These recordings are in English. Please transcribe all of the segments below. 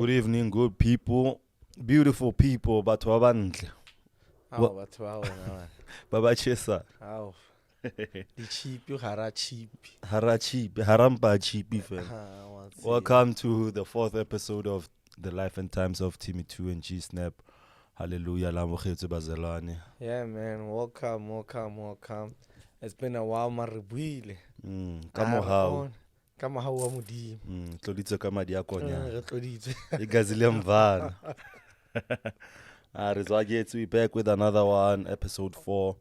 Good evening, good people, beautiful people. Batho ba bantle. How batho ba bona Ba ba chesa. how di cheap hara cheap Hara cheap, harampa cheap fam. Welcome to the 4th episode of the Life and Times of Timmy 2 and G Snap. Hallelujah, lamukhethu bazalwane. Yeah man, welcome. It's been a while maribuile. Kamo how? Kama how wa modimo. Tloditse ka madi a konya. Re tloditse. Igazile mvana. We back with another one, episode 4,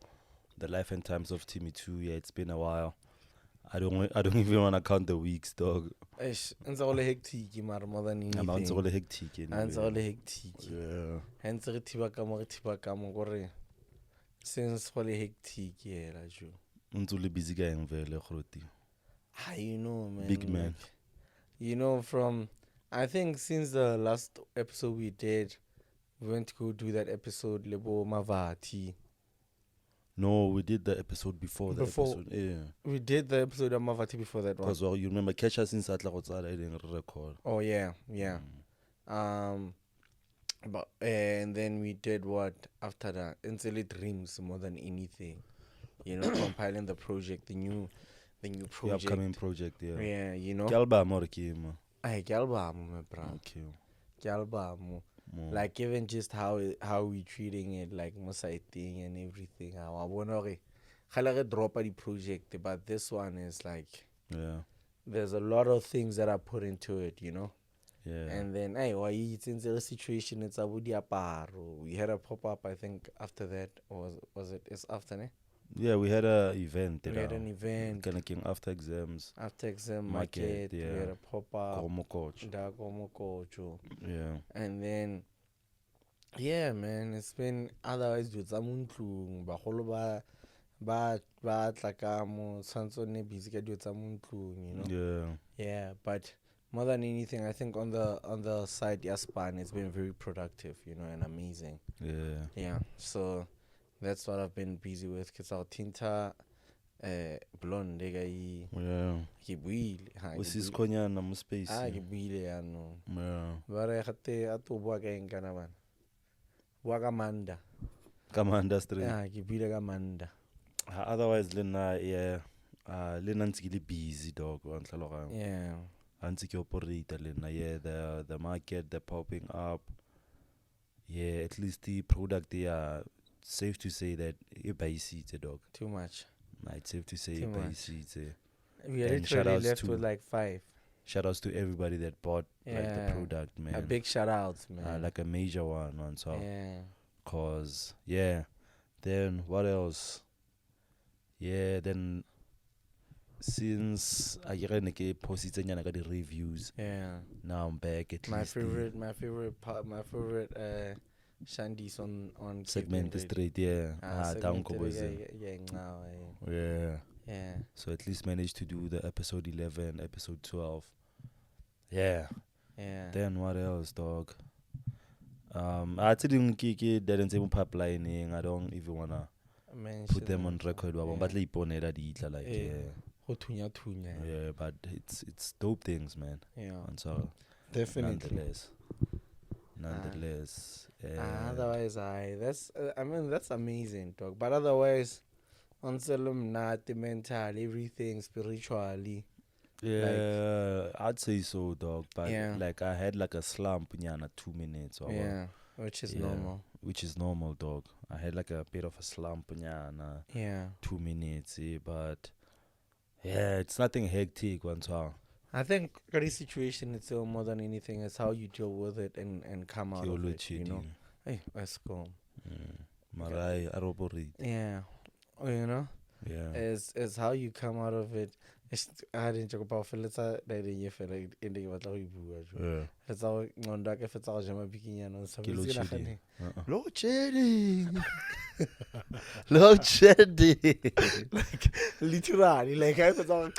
the Life and Times of Timmy 2. Yeah, it's been a while. I don't even want to count the weeks, dog. Eish, it's all hectic more than anything. It's all hectic. It's all hectic. Yeah. Hence re thiba ka mo gore since all hectic yeah la jo. Untuli busy guy ngvele khruti. You know, man. Big man. Like, you know, I think since the last episode we did, we went to go do that episode, Lebo Mavati. No, we did the episode before the episode. Yeah. We did the episode of Mavati before that one. Because well, you remember catch us in Satla I didn't record. Oh yeah. But and then we did what after that? Instantly Dreams more than anything. You know, compiling the project, the new project. The upcoming project, yeah. Yeah, you know. Album or game. Ay, album, my bro. Okay. Album. Like even just how we treating it, like Mosai thing and everything. I wanna drop the project, but this one is like, yeah, there's a lot of things that I put into it, you know. Yeah. And then why it's in the situation. It's a woody aparo. We had a pop up. I think after that, or was it? It's after ne? Yeah, we had an event. We had an event. Connecting after exams. After exam market, yeah. We had a pop up. Gomo coach. Yeah. And then, yeah, man, it's been otherwise with Zamuntlung, Baholo ba tlakamo, Sansone busy with Zamuntlung, you know. Yeah. Yeah, but more than anything, I think on the side Yaspan, it's been very productive, you know, and amazing. Yeah. Yeah. So that's what I've been busy with. Cause our tinta, blonde, yeah. Kibuile. Usis konya na space. Kibuile ano. Yeah. Bare khate atu bua ka engana man. Bua ka manda. Kamanda street. Yeah, kibuile ka manda. Otherwise, Lena, yeah, Lena really busy, dog. Yeah. Anti operator, Lena, yeah, the market, they're popping up. Yeah, at least the product, they are safe to say that you buy seats, dog. Too much. Nah, it's safe to say you buy seats. We are literally left with like 5. Shout outs to everybody that bought like the product, man. A big shout out, man. Like a major one on top. Yeah. Cause yeah. Then what else? Yeah, then since I posted the reviews. Yeah. Now I'm back at my least. My favorite Shandy's on segment straight, yeah. Down yeah. So at least managed to do the episode 11, episode 12. Yeah. Then what else, dog? I didn't say pipelining. I don't even wanna put them on record. But yeah, but it's dope things, man. Yeah. And so definitely. Nonetheless. Otherwise, that's amazing, dog. But otherwise, on Salem, not the mental, everything spiritually. Yeah, I'd say so, dog. But yeah. like I had like a slump, 2 minutes. Or yeah, which is normal. Which is normal, dog. I had like a bit of a slump, 2 minutes, but yeah, it's nothing hectic one time. I think the situation itself more than anything is how you deal with it and come out of it, you know. Hey, let's go. Marai aroborate. Yeah, you know. Yeah. Is how you come out of it. I didn't talk about Felita that you feel like in the Watawi. Yeah. It's all on dark if it's all Jama Bikin and something. Load shedding. Load shedding. Like literally, like I was all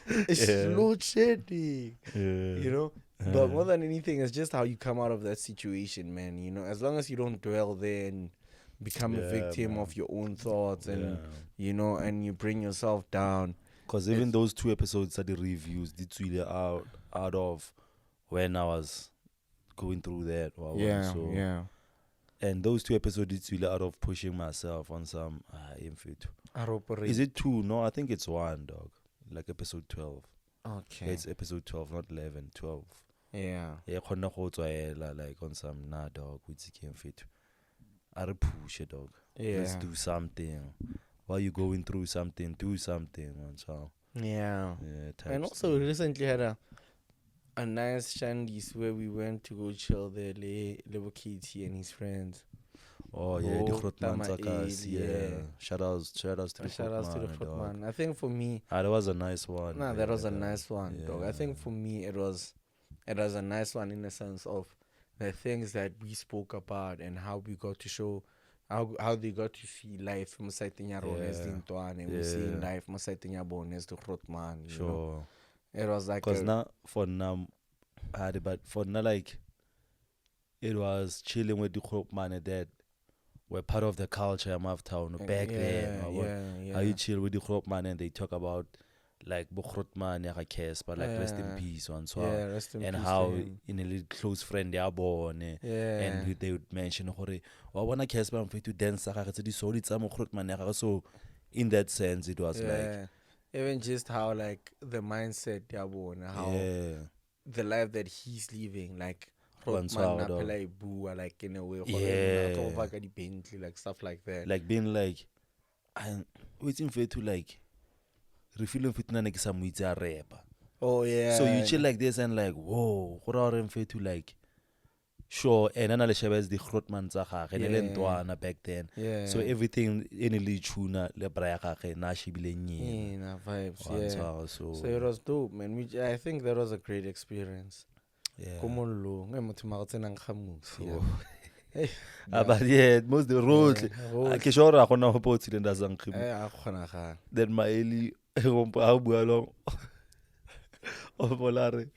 it's load shedding. You know? But more than anything, it's just how you come out of that situation, man. You know, as long as you don't dwell there and become a victim of your own thoughts and you know, and you bring yourself down. Because even those 2 episodes are the reviews, it's really out of when I was going through that. Yeah. And those 2 episodes, it's really out of pushing myself on some. Is it 2? No, I think it's 1, dog. Like episode 12. Okay. It's episode 12, not 11. 12. Yeah. Yeah, like on some dog. Which came fit. I push it, dog. Yeah. Let's do something. While you going through something, do something, man. So. Yeah. And also stuff. recently had a nice shandies where we went to go chill there, little KT and his friends. Oh yeah, the Grootman Zakas. Yeah. Shout outs to the Grootman. I think for me, that was a nice one. Nah, that was a nice one, dog. I think for me it was a nice one in the sense of the things that we spoke about and how we got to show how they got to see life from Saitenya as the Intuan and we seeing life from Saitenya as the Grootman. Sure. It was like because now for now like it was chilling with the Grootman and that were part of the culture of Maftown back then. How you chill with the Grootman and they talk about like Grootman but like rest in peace and so and how in a little close friend they are born and they would mention I wanna Casper to dance so in that sense it was like even just how like the mindset they are born, how the life that he's living, like like in a way, like stuff like that. Like being like, I'm waiting for you to like, refilling fit some rapper. Oh yeah. So you chill like this and like, whoa, what are you to like? Sure, and then Aleshabes the Grootman Zaha, and back then. Yeah. So everything in a lichuna, le brayaka, nashibile vibes. So it was dope, man. I think that was a great experience. Yeah. But yeah, most the road. Kishora kona hopoti lenda zankim. Then my eli along. Opolare.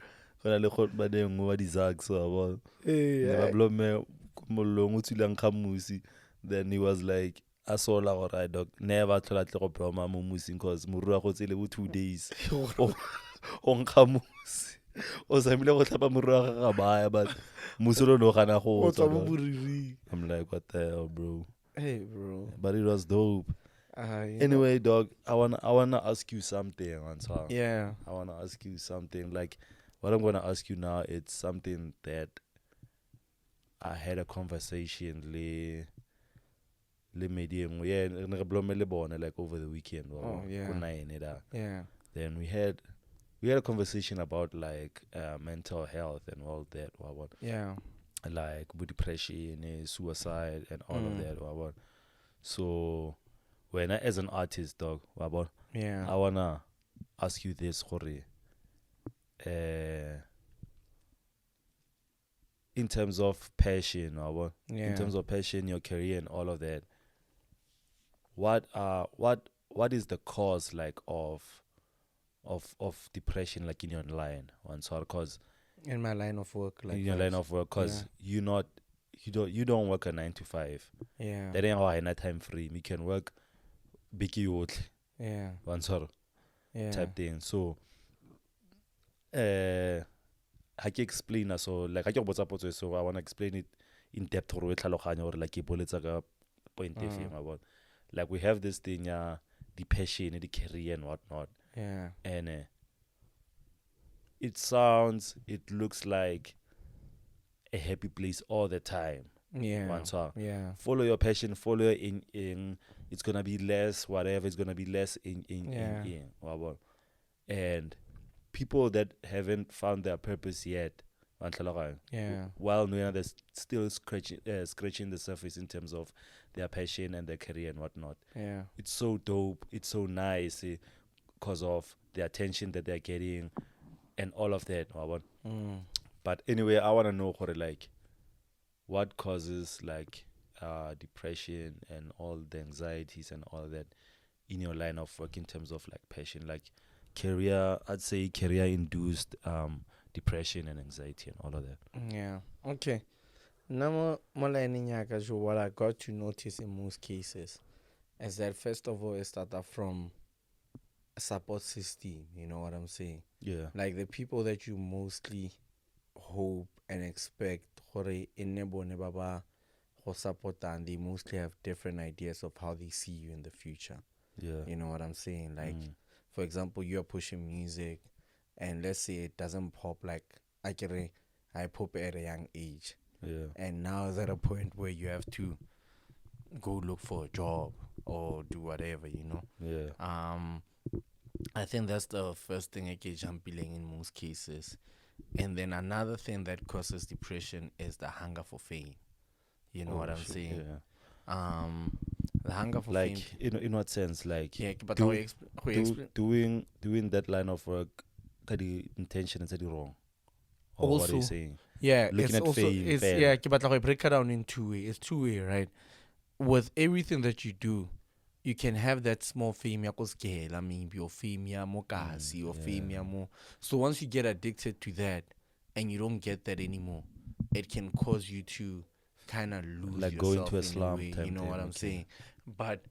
Kona le khot ba deng wa di zags so ba blome molong utsile nkhamusi. Then he was like I saw la gore dog never thola tle go ploma mo musi cause murua go tsele bo 2 days. O nkhamusi. O samile go tlhapa morwa ga baya but musolo no gana go I'm like what the hell bro. Hey bro. But it was dope. Anyway dog, I wanna ask you something on top. Yeah. I wanna ask you something like what I'm gonna ask you now, it's something that I had a conversation medium like over the weekend. Yeah. Then we had a conversation about like mental health and all that. Yeah. Like with depression, suicide, and all of that. So when as an artist, dog, I wanna ask you this, Jorge. In terms of passion, in terms of passion, your career, and all of that. What is the cause like of depression like in your line cause in my line of work like in your line of work cause you don't work a 9 to 5 that ain't how I had time free you can work big type thing so I can explain so like I can so I want to explain it in depth or like point about like we have this thing the passion the career and whatnot. And it looks like a happy place all the time. Follow your passion, follow your in it's gonna be less, whatever, it's gonna be less in. And people that haven't found their purpose yet, while they're still scratching the surface in terms of their passion and their career and whatnot. It's so dope, it's so nice. Because of the attention that they're getting and all of that. But anyway, I want to know like what causes like depression and all the anxieties and all that in your line of work in terms of like passion, like career, I'd say career induced depression and anxiety and all of that. Okay. Now, what I got to notice in most cases is that first of all, it started from support system, you know what I'm saying? Yeah. Like the people that you mostly hope and expect gore ene bone ba ba go supportang. They mostly have different ideas of how they see you in the future. Yeah. You know what I'm saying? Like, for example, you're pushing music, and let's say it doesn't pop like I pop at a young age. Yeah. And now is at a point where you have to go look for a job or do whatever, you know. Yeah. I think that's the first thing I get jumping in most cases. And then another thing that causes depression is the hunger for fame. You know what I'm saying? Yeah. The hunger for like fame. in what sense? Like Yeah, but doing that line of work, the intention is wrong. Or also, what are you saying? Yeah, Looking at fame, it's yeah, but I break it down in two ways. It's two-way, right? With everything that you do, you can have that small fame ya koskela, maybe or fame ya mokasi or fame ya mo. So once you get addicted to that and you don't get that anymore, it can cause you to kind of lose like yourself go into a in slump. way, you know what I'm saying? But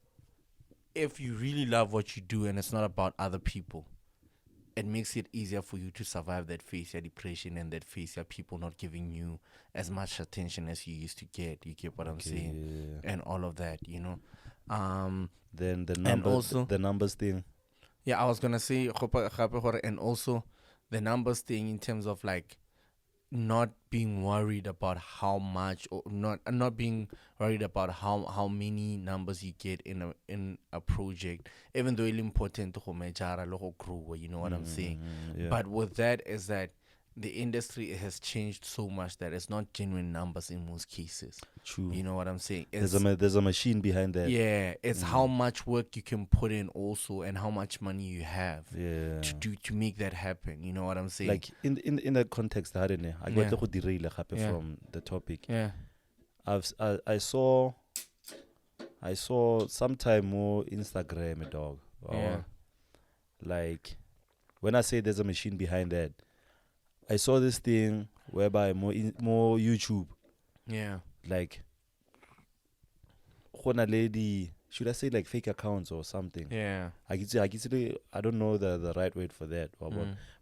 if you really love what you do and it's not about other people, it makes it easier for you to survive that phase of depression and that phase of people not giving you as much attention as you used to get. You get what I'm saying? Yeah. And all of that, you know. Then the numbers thing. Yeah, I was gonna say, and also the numbers thing in terms of like not being worried about how much, or not being worried about how many numbers you get in a project, even though it's important to grow, you know what I'm saying? Yeah. But with that is that the industry has changed so much that it's not genuine numbers in most cases. True. You know what I'm saying? There's a machine behind that. Yeah, it's how much work you can put in also, and how much money you have to make that happen. You know what I'm saying? Like in that context, I got to derail from the topic. Yeah. I saw sometime more Instagram, dog. Yeah. Like when I say there's a machine behind that, I saw this thing whereby more YouTube. Yeah. Like Hona lady, should I say like fake accounts or something? Yeah. I don't know the right word for that,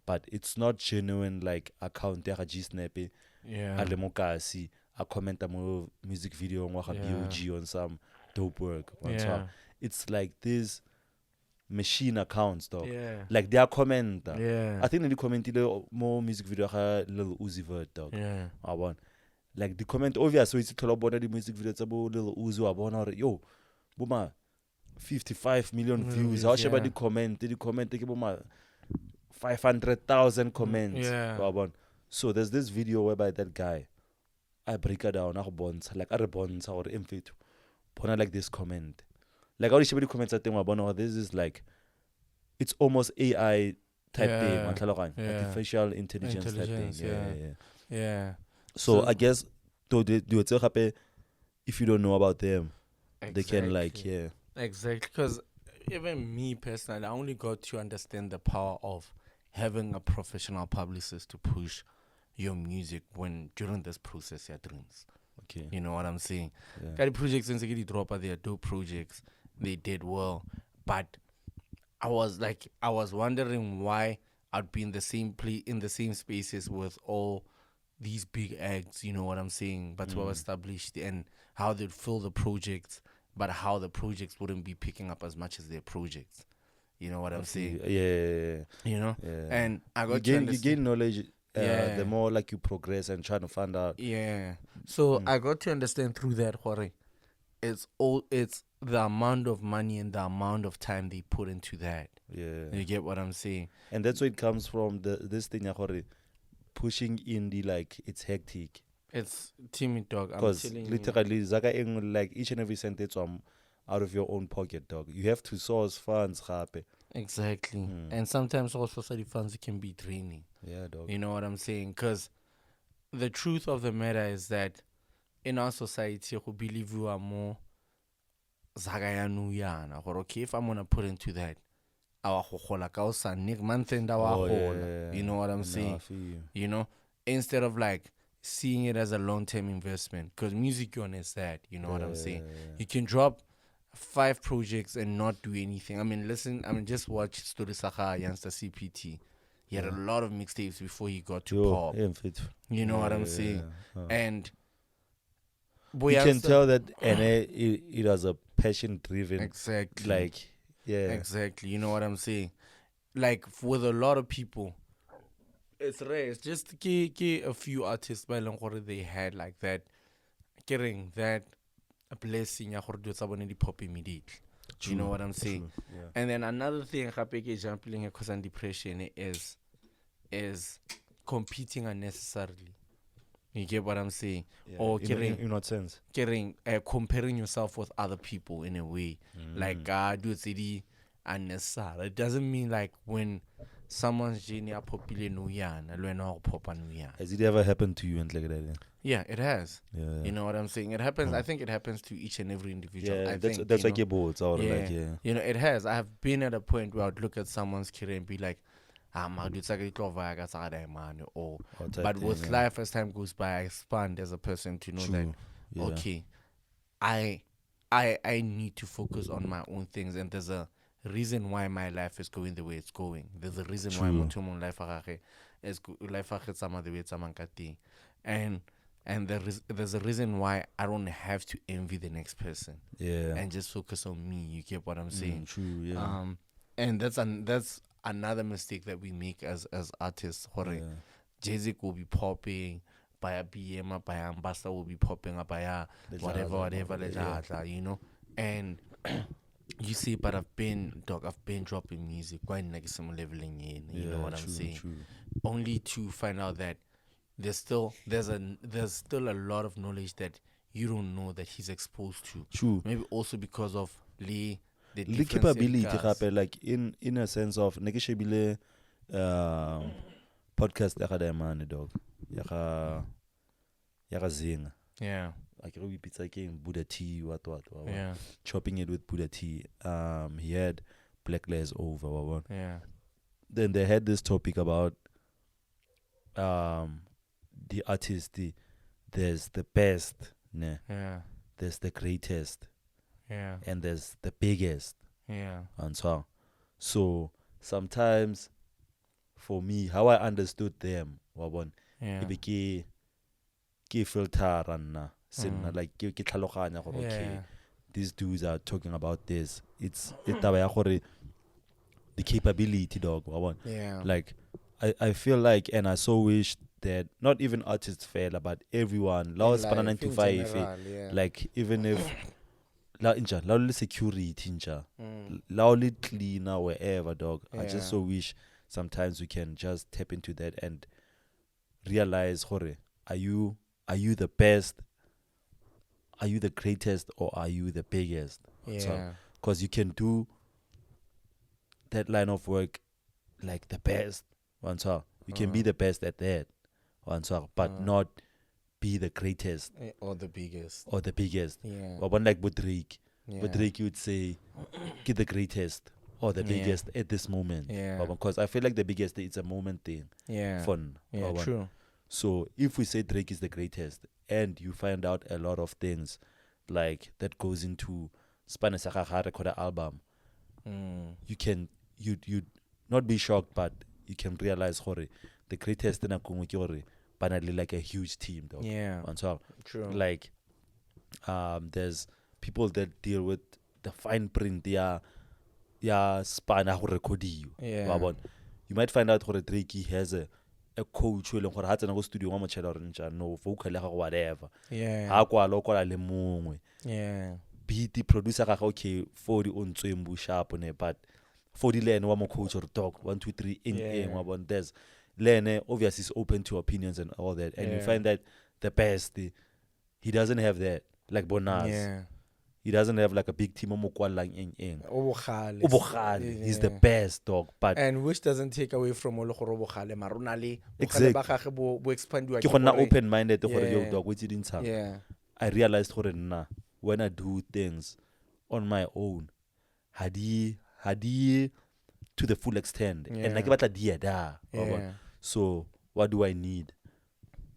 but it's not genuine like account ya G snappy. Yeah. Ale mokasi, a comment mo music video on BOG on some dope work. Yeah. It's like this machine accounts, dog. Yeah. Like they are comment. Yeah. I think in the comment more music video little Uzi Vert, dog. Yeah. I want. Like the comment obvious, so it's a lot of the music videos about little Uzi. I want yo, buma, 55 million views. How should the comment? Did the comment take buma 500,000 comments? Yeah. So there's this video whereby that guy, I break it down. I bonds or M2. Pona like this comment. Like how the comments I think this is like, it's almost AI type thing. Artificial intelligence type thing. Yeah. So I guess if you don't know about them, they can Exactly, because even me personally, I only got to understand the power of having a professional publicist to push your music during this process, your dreams. Okay. You know what I'm saying? The projects since they drop, they are dope projects. They did well, but I was wondering why I'd be in the same spaces with all these big acts, you know what I'm saying, but well established, and how they'd fill the projects, but how the projects wouldn't be picking up as much as their projects. You know what I'm saying? Yeah. You know? Yeah. And I got you gain knowledge the more like you progress and trying to find out. Yeah. So I got to understand through that, Jorge, it's the amount of money and the amount of time they put into that. Yeah. You get what I'm saying? And that's where it comes from, this thing, pushing indie, like it's hectic. It's Timmy, dog. Because literally, like each and every cent it's out of your own pocket, dog. You have to source funds, Exactly. And sometimes also the funds can be draining. Yeah, dog. You know what I'm saying? Because the truth of the matter is that in our society, we believe we are more zagayanu or okay, if I'm gonna put into that, you know what I'm saying? You know, instead of like seeing it as a long-term investment, because music is that, you know what I'm saying? You can drop 5 projects and not do anything. Just watch Story Saha against the CPT. He had a lot of mixtapes before he got to pop. Fit. You know what I'm saying? And you can tell that it was a passion driven. Exactly. Like, yeah. Exactly. You know what I'm saying? Like, with a lot of people, it's rare. It's just a few artists by they had like that, getting that a blessing ya gore tsa bone di pop immediately. You know what I'm saying? Yeah. And then another thing happy jumping cause and depression is competing unnecessarily. You get what I'm saying? Yeah. Or in what sense? Comparing yourself with other people in a way. Like do it's unnecessary. It doesn't mean like when someone's genius popular no yan, has it ever happened to you and like that? Yeah, it has. Yeah. You know what I'm saying? It happens. I think it happens to each and every individual. Yeah, I that's think, like your boards or like You know, it has. I have been at a point where I'd look at someone's career and be like, but with life as time goes by, I expand as a person to know that okay, I need to focus on my own things, and there's a reason why my life is going the way it's going. There's a reason why my life is the way it's and there's a reason why I don't have to envy the next person. Yeah. And just focus on me. You get what I'm saying? True. Yeah. And that's another mistake that we make as artists. Jay-Z will be popping, by a BM, by ambassador will be popping up, by whatever, you know. And you see, but I've been dropping music quite like some leveling in. You know what I'm saying? True. Only to find out that there's still a lot of knowledge that you don't know that he's exposed to. True. Maybe also because of the capability, like in a sense of negotiable podcast dog. Zing. Yeah. Like we pizza king Buddha tea, what. Yeah. Chopping it with Buddha tea. He had Black Lives Over. Yeah. Then they had this topic about the artist, there's the best, yeah. There's the greatest, yeah, and there's the biggest, yeah, and so sometimes for me how I understood them ke filter and like ke tlhaloganya gore okay, these dudes are talking about this, it's taba ya gore the capability dog yeah, like I feel like, and I so wish that not even artists fail, but everyone, law 9 to 5, like even if la security, la cleaner wherever, dog. I just so wish sometimes we can just tap into that and realize, hore, are you the best? Are you the greatest, or are you the biggest? Yeah. Because you can do that line of work like the best. You can be the best at that, but not be the greatest or the biggest. Yeah. But one like Drake, Drake, you would say, get the greatest or the biggest at this moment. Yeah. Because I feel like the biggest, it's a moment thing. Yeah. Fun. Yeah. True. So if we say Drake is the greatest, and you find out a lot of things like that goes into Spanish record album, you can you not be shocked, but you can realize the greatest in a banally like a huge team though. Yeah. True. Like there's people that deal with the fine print, spana record you. Yeah. You might find out Drake has a coach who has a studio no vocal whatever. Yeah. Yeah. Beat the producer okay 40 on Twimbu sharp on it, but 40 lane one more coach or dog 1 2 3 in there's Lene obviously is open to opinions and all that, and you find that the best he doesn't have that, like Bonaz. Yeah. He doesn't have like a big team. He's the best, dog. But and which doesn't take away from exactly. Open-minded, dog. Yeah. I realized when I do things on my own, hadi to the full extent, and like so what do I need?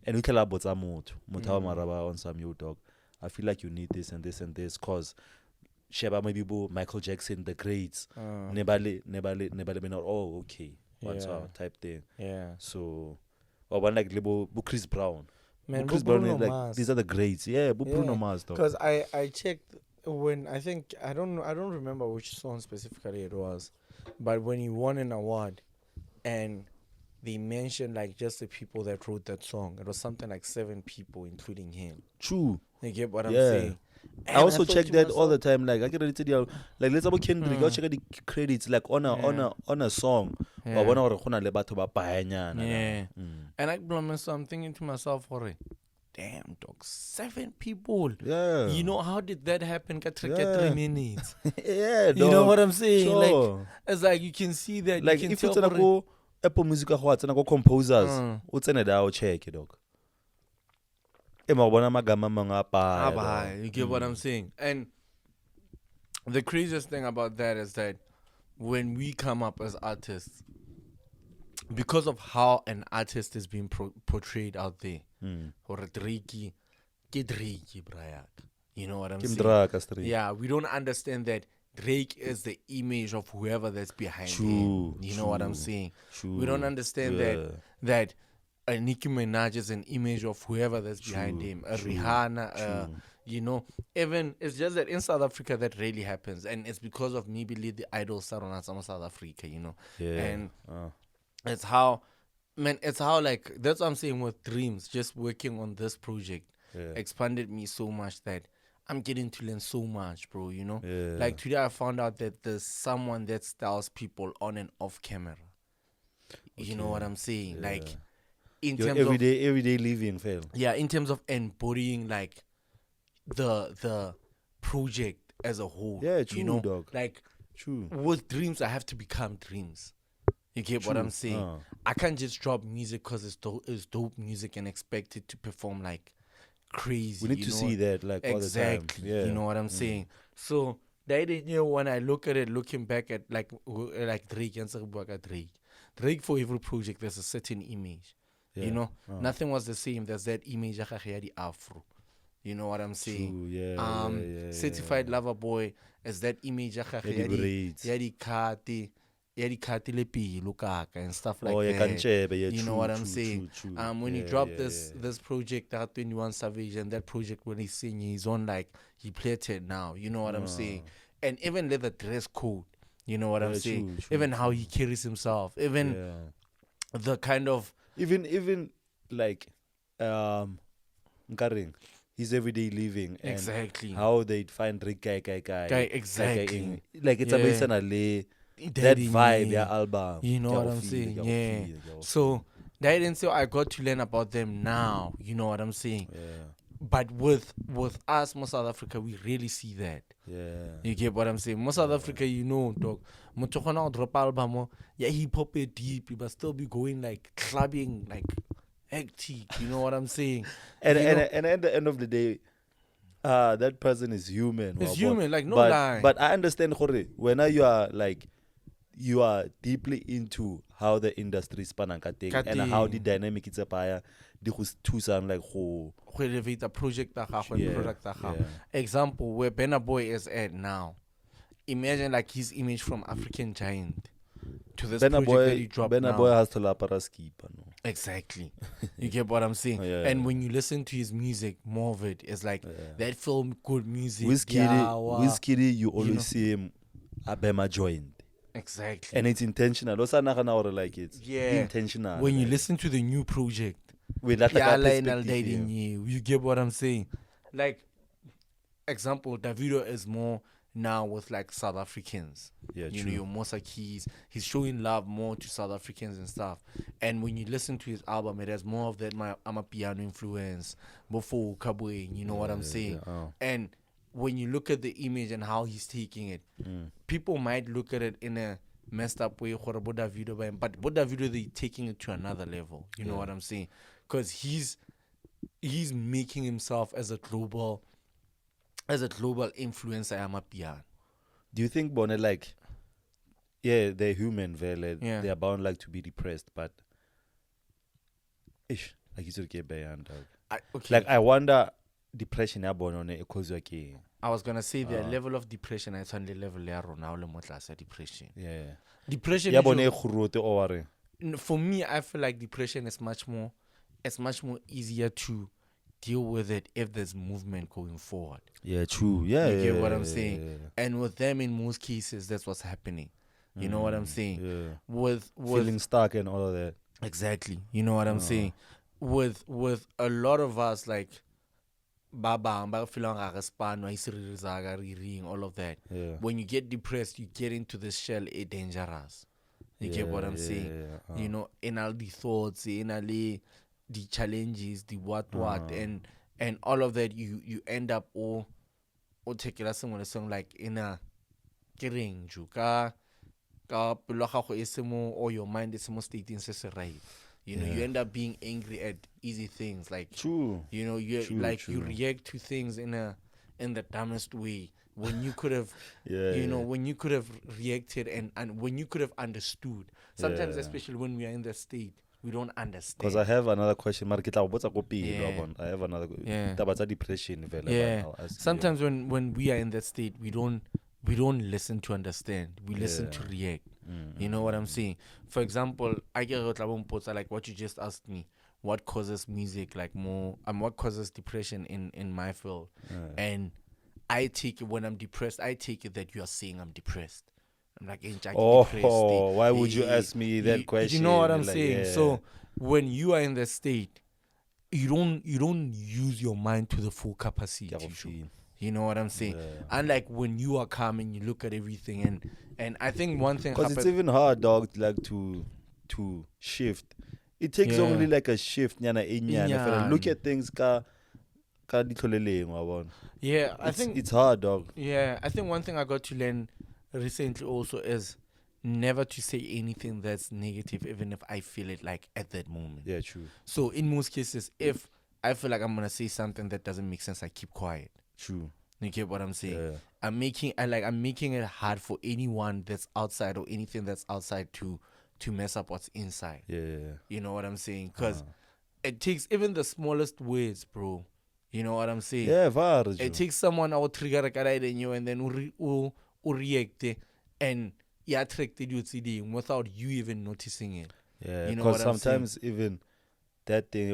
And we can about on some you dog. I feel like you need this and this and this, cause Sheba maybe Michael Jackson, the greats, never been oh okay. once type thing. Yeah. So, or one like Libo Chris Brown. Man, Chris Bruno Brown is like Mars. these are the greats. Yeah, Bruno Mars though. Because I checked when I don't remember which song specifically it was, but when he won an award, and they mentioned like just the people that wrote that song, it was something like 7 people, including him. True. You get what I'm saying? And I also check that all the time. Like I get ready to like let's about Kendrick. I'll check the credits like on a song. But when I and I promise, so I'm thinking to myself, damn dog, 7 people. Yeah. You know how did that happen? Got 3 minutes. Yeah. You know what I'm saying? Sure. Like it's like you can see that. Like you can if tell it's go Apple Music and go composers, what's in it? I'll check it, dog. You get what I'm saying? And the craziest thing about that is that when we come up as artists, because of how an artist is being portrayed out there, or Drake, you know what I'm saying? Yeah, we don't understand that Drake is the image of whoever that's behind him. You know what I'm saying? We don't understand that Nicki Minaj is an image of whoever that's behind him. Rihanna, you know, even it's just that in South Africa that really happens, and it's because of maybe the idols surrounding South Africa, you know. And it's how like that's what I'm saying with Dreams. Just working on this project expanded me so much that I'm getting to learn so much, bro. You know, like today I found out that there's someone that styles people on and off camera. You know what I'm saying? Like in terms of everyday living, fail. Yeah, in terms of embodying like the project as a whole. Yeah, true, you know? dog. Like true. With Dreams, I have to become Dreams. You get what I'm saying? I can't just drop music because it's dope music and expect it to perform like crazy. We need to see that like all the time. Yeah. You know what I'm saying? So that, you know, when I look at it, looking back at like Drake and Drake for every project, there's a certain image. You know, nothing was the same. There's that image of the Afro. You know what I'm saying? True, Certified Lover Boy is that image of the and stuff like that. You know what I'm saying? True. When he dropped this project, 21 Savage, and that project when he's singing, he's on like he played it now. You know what I'm saying? And even the dress code. You know what I'm saying? Even how he carries himself. Even the kind of even like his everyday living and how they find Rick guy exactly like it's a basin that vibe album, you know what I'm saying? So that and so I got to learn about them now, you know what I'm saying? But with us, most South Africa, we really see that. You get what I'm saying? Most South Africa, you know, dog. Mochokona drop album, hip hop it deep, but still be going like clubbing, like hectic. You know what I'm saying? And at the end of the day, that person is human. It's human, like no lie. But I understand, Jorge, when you are deeply into how the industry is and how the dynamic is a two sound like who elevate the project product. Example where Burna Boy is at now. Imagine like his image from African Giant to this project that he dropped now. Burna Boy has to la paraskipa, no? Exactly. You get what I'm saying? And when you listen to his music, more of it is like that film good music. Whiskey, you always see him a Bema joint. Exactly. And it's intentional. Also, like it's intentional. When you listen to the new project, you get what I'm saying? Like, example, Davido is more now with like South Africans. You know, your Mosa Keys. He's showing love more to South Africans and stuff. And when you listen to his album, it has more of that I'm a piano influence before Kabwe. You know what I'm saying? And when you look at the image and how he's taking it, people might look at it in a messed up way, but Davido, they're taking it to another level. You know what I'm saying? Because he's making himself as a global influencer. I'm a piano. Do you think Bonnet like, they're human, they are bound like to be depressed, but like you should get beyond. Like I wonder. Depression born on it because I was gonna say their level of depression I on the level ya rona le mo tlase depression. Yeah. Depression Ya bone khurute o are. For me, I feel like depression is much more easier to deal with it if there's movement going forward. Yeah, true. Yeah, you get what I'm saying? Yeah. And with them, in most cases, that's what's happening. You know what I'm saying? Yeah. With feeling stuck and all of that. Exactly. You know what I'm saying? With a lot of us, like Baba, all of that. Yeah. When you get depressed, you get into this shell, it's dangerous. You get what I'm saying? You know, in all the thoughts, in all the challenges, the what, and all of that, you end up or take it song like in a kiring ka pelo gago e se mo, or your mind is mo stating se right. You know, you end up being angry at easy things, like true. You know, you you react to things in the dumbest way. When you could have, when you could have reacted and when you could have understood. Sometimes, especially when we are in that state, we don't understand. Because I have another question. I have another depression. Sometimes when we are in that state, we don't listen to understand. We listen to react. You know what I'm saying? For example, I get like what you just asked me. What causes music like more? What causes depression in my field? And I take it when I'm depressed. I take it that you are saying I'm depressed. I'm like, depressed. Why would you ask me that question? You know what I'm saying? Yeah. So when you are in that state, you don't use your mind to the full capacity. You know what I'm saying? Yeah. Unlike when you are calm and you look at everything, and I think one thing, because it's even hard, dog, like to shift. It takes only like a shift. Look at things. Yeah, I think it's hard, dog. Yeah, I think one thing I got to learn recently also is never to say anything that's negative, even if I feel it like at that moment. Yeah, true. So in most cases, if I feel like I'm gonna say something that doesn't make sense, I keep quiet. True. You get what I'm saying? Yeah. I'm making it hard for anyone that's outside or anything that's outside to mess up what's inside. Yeah. You know what I'm saying? Because it takes even the smallest words, bro. You know what I'm saying? Yeah, it takes someone out trigger in you and then react and attracted you without you even noticing it. Yeah, because sometimes even that thing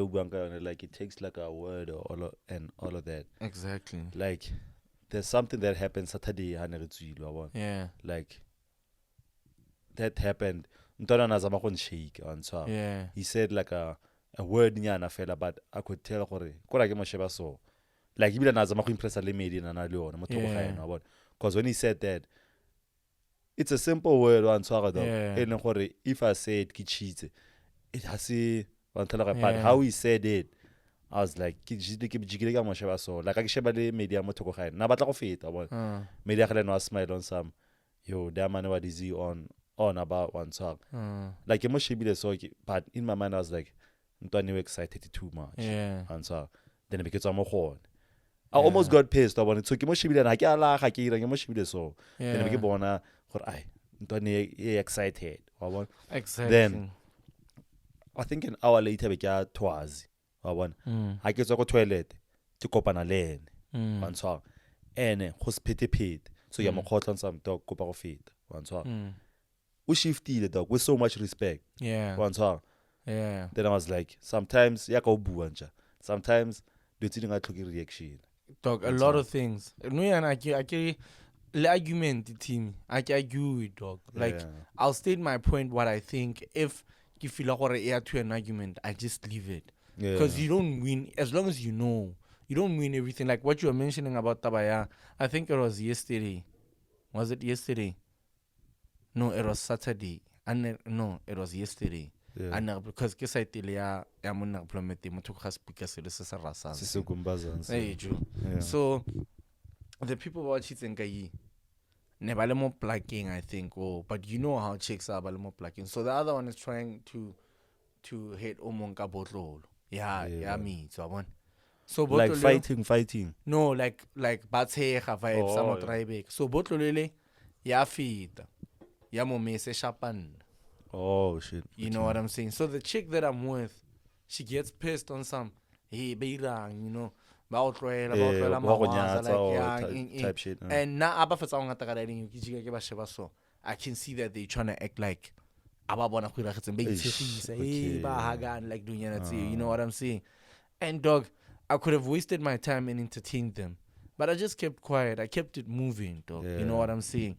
like it takes like a word or all of that. Exactly. Like there's something that happened Saturday. Yeah. Like that happened. Yeah. He said like a word nyana fella, but I could tell so. Like he impress because when he said that, it's a simple word if I say it it has but how he said it, I was like like I media media no smile on some that man what is he on about one talk like but in my mind I was like don't excited too much. And so then it becomes more I almost got pissed about it. So then excited. Exactly. Then I think an hour later we got twice. I get to go toilet to kopana len. And so and hospital so you're more hot on some dog kopa feet. And so we shifted the dog with so much respect. Yeah. And so yeah. Then I was like, sometimes sometimes do you think reaction? Dog, a lot of things. No, and I the argument, team. I argue with dog. Like I'll state my point, what I think. If you feel like to an argument, I just leave it. Because you don't win as long as you know. You don't win everything. Like what you were mentioning about Tabaya. I think it was yesterday. Was it yesterday? No, it was Saturday. And no, it was yesterday. Yeah. Because ke site le ya monna diplomate motho ga speaker se le se sa rasang se gumbazang so the people watching kai ne ba le mo plugging I think but you know how chicks are ba le mo plugging so the other one is trying to hit omonka botlolo me so one so like fighting no like ba tshega vibes some tribe so botlolo le ya fita ya mo me se shapan. Oh shit! You know what I'm saying? So the chick that I'm with, she gets pissed on some, hey, beirang, you know, ba type shit. And now aba fetsa ngata ka dining ke jika ke ba sheba so I can see that they trying to act like aba bona go iragetseng ba itshegisa ba hagan like doing that, you know what I'm saying? And dog, I could have wasted my time and entertained them, but I just kept quiet. I kept it moving, dog. You know what I'm saying?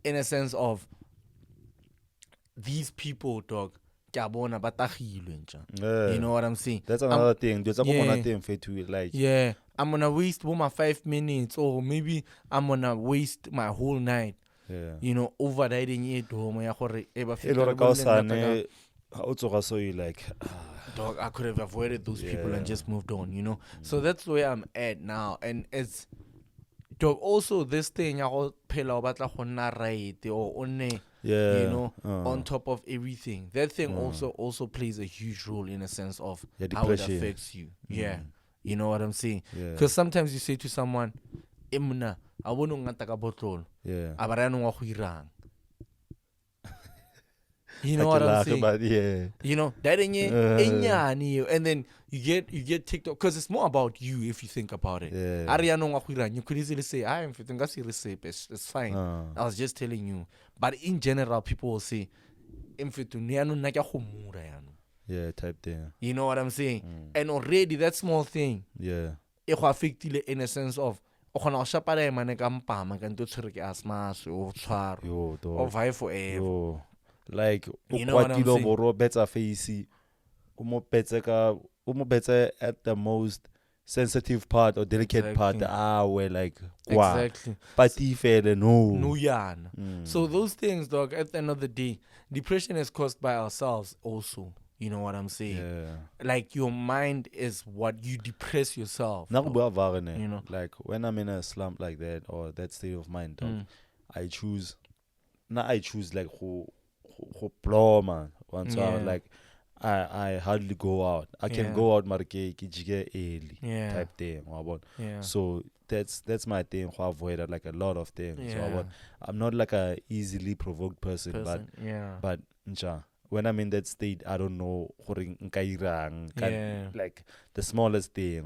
In a sense of these people, dog. You know what I'm saying? That's another thing. There's another thing for to like. Yeah, I'm gonna waste my 5 minutes, or maybe I'm gonna waste my whole night. You know, over that in it. So you like, dog, I could have avoided those people and just moved on. You know, so that's where I'm at now, and it's dog. Also, this thing, you know, on top of everything, that thing also plays a huge role in a sense of how it affects you. You know what I'm saying? Because sometimes you say to someone, "Imna, I want to ngata ka botol." You know what I'm saying? You know that and then you get TikTok because it's more about you if you think about it. You could easily say, "I'm fitting it's fine." I was just telling you, but in general, people will say, type thing. You know what I'm saying? And already that small thing, it affect you in a sense of. Like you know what I'm saying? Better face better at the most sensitive part or delicate part where like exactly. No. So those things, dog, at the end of the day, depression is caused by ourselves also. You know what I'm saying? Like your mind is what you depress yourself. You know, like when I'm in a slump like that or that state of mind, dog, I choose like who blow man. Like I hardly go out. I can go out marke early type thing. So that's my thing. Who avoid like a lot of things. I'm not like a easily provoked person. but when I'm in that state, I don't know like the smallest thing.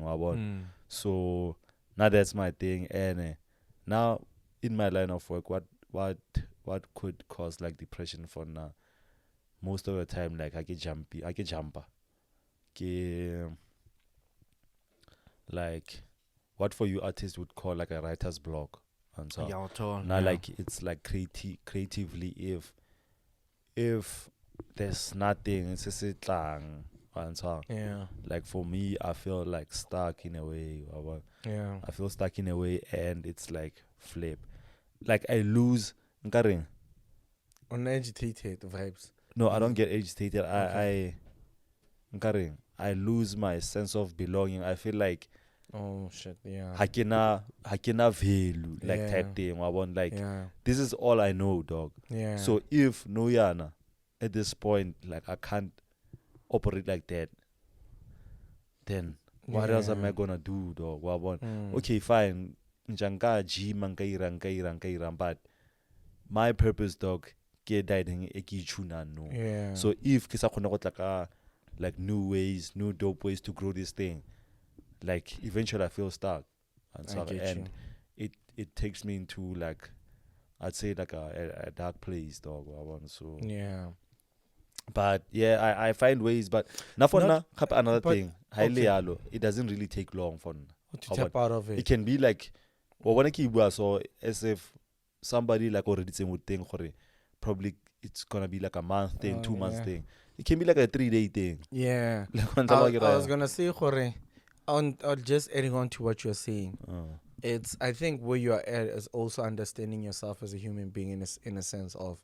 So now that's my thing. And now in my line of work, what could cause like depression for now? Most of the time, like I get jumper. Like what for you artists would call like a writer's block. And so now like it's like creatively if there's nothing, it's just and so like for me I feel like stuck in a way. I feel stuck in a way and it's like flip. Like I lose unagitated vibes. No, I don't get agitated. I lose my sense of belonging. I feel like hakina value like type thing. I want like this is all I know, dog. So if no yana at this point, like I can't operate like that, then what else am I gonna do, dog? Okay, fine. Njanga gym and but my purpose, dog, get died in no. So if kisa like new ways, new dope ways to grow this thing, like eventually I feel stuck. And it takes me into like I'd say like a dark place, dog. So but I find ways, but another thing. It doesn't really take long for to tap out of it. It can be like so as if somebody like already saying thing probably it's gonna be like a month thing, 2 months thing. It can be like a 3-day thing. Like I was gonna say just adding on to what you're saying. It's I think where you are at is also understanding yourself as a human being in a sense of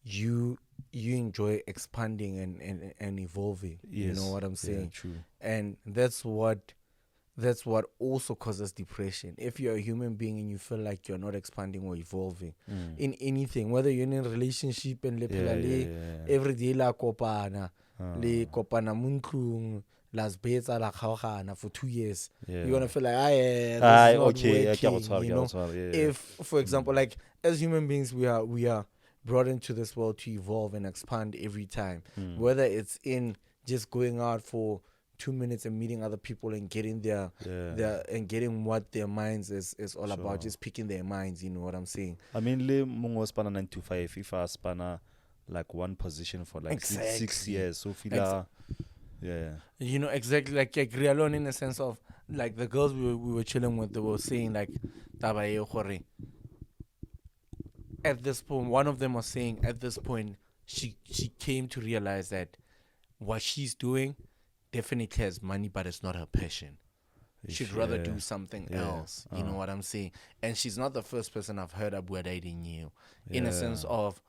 you enjoy expanding and evolving. You know what I'm saying? True. And that's what also causes depression. If you're a human being and you feel like you're not expanding or evolving in anything, whether you're in a relationship and every day la kopana muntlung las beta la khaogana for 2 years, you're gonna feel like this is not working, you know? If for example, like as human beings we are brought into this world to evolve and expand every time, whether it's in just going out for 2 minutes and meeting other people and getting their and getting what their minds is all about, just picking their minds, you know what I'm saying? I mean, le mungo spana 9 to 5, if I spana like one position for like Exactly. 6 years, so feel you know, exactly, like Rialon, in the sense of like the girls we were chilling with, they were saying like at this point, one of them was saying at this point she came to realize that what she's doing definitely has money, but it's not her passion. She'd rather do something else. You know what I'm saying? And she's not the first person I've heard Abu dating you. In a sense of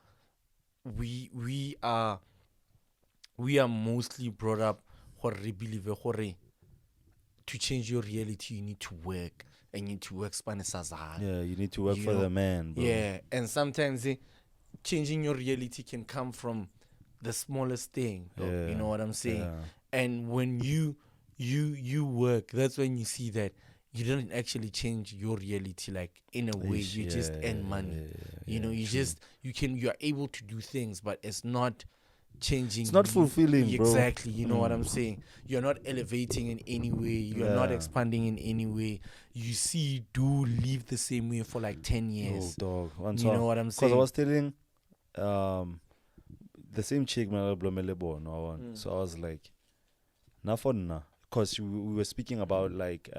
we are mostly brought up to change your reality you need to work, and you need to work you need to work for the man, bro. Yeah, and sometimes changing your reality can come from the smallest thing, you know what I'm saying? And when you work, that's when you see that you don't actually change your reality like in a way. You just earn money. You know, you are able to do things, but it's not changing. It's not fulfilling, bro. Exactly. You know what I'm saying? You're not elevating in any way. You're not expanding in any way. You see, do live the same way for like 10 years. Oh, dog. You know what I'm saying? Because I was telling the same chick, so I was like, because we were speaking about like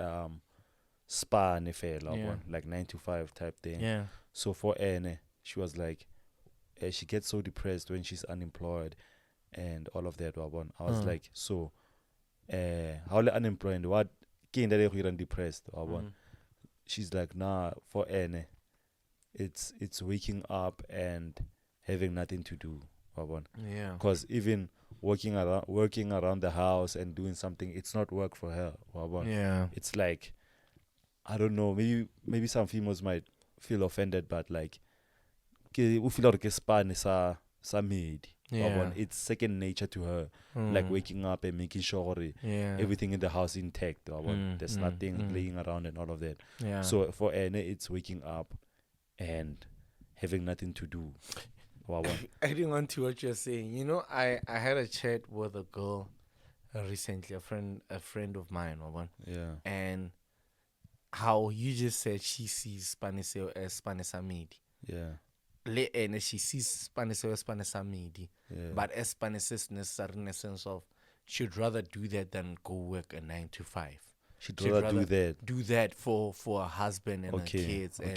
spa nefela, like 9 to 5 type thing. Yeah. So for Ene, she was like, she gets so depressed when she's unemployed and all of that. I was like, so how unemployed? What can they do depressed? She's like, nah, for Ene, it's waking up and having nothing to do. Yeah. Because even working around the house and doing something, it's not work for her. Yeah. It's like, I don't know, maybe some females might feel offended, but like, it's second nature to her. Like waking up and making sure everything in the house is intact. There's nothing laying around and all of that. Yeah. So for Anne, it's waking up and having nothing to do. Adding on to what you're saying, you know, I had a chat with a girl recently, a friend of mine, and how you just said she sees Spanish as Spanish Amidi. And she sees Spanish as Spanish Amidi, but as Spanish is necessary in the sense of she'd rather do that than go work a 9 to 5. She'd rather do that for her husband and her kids and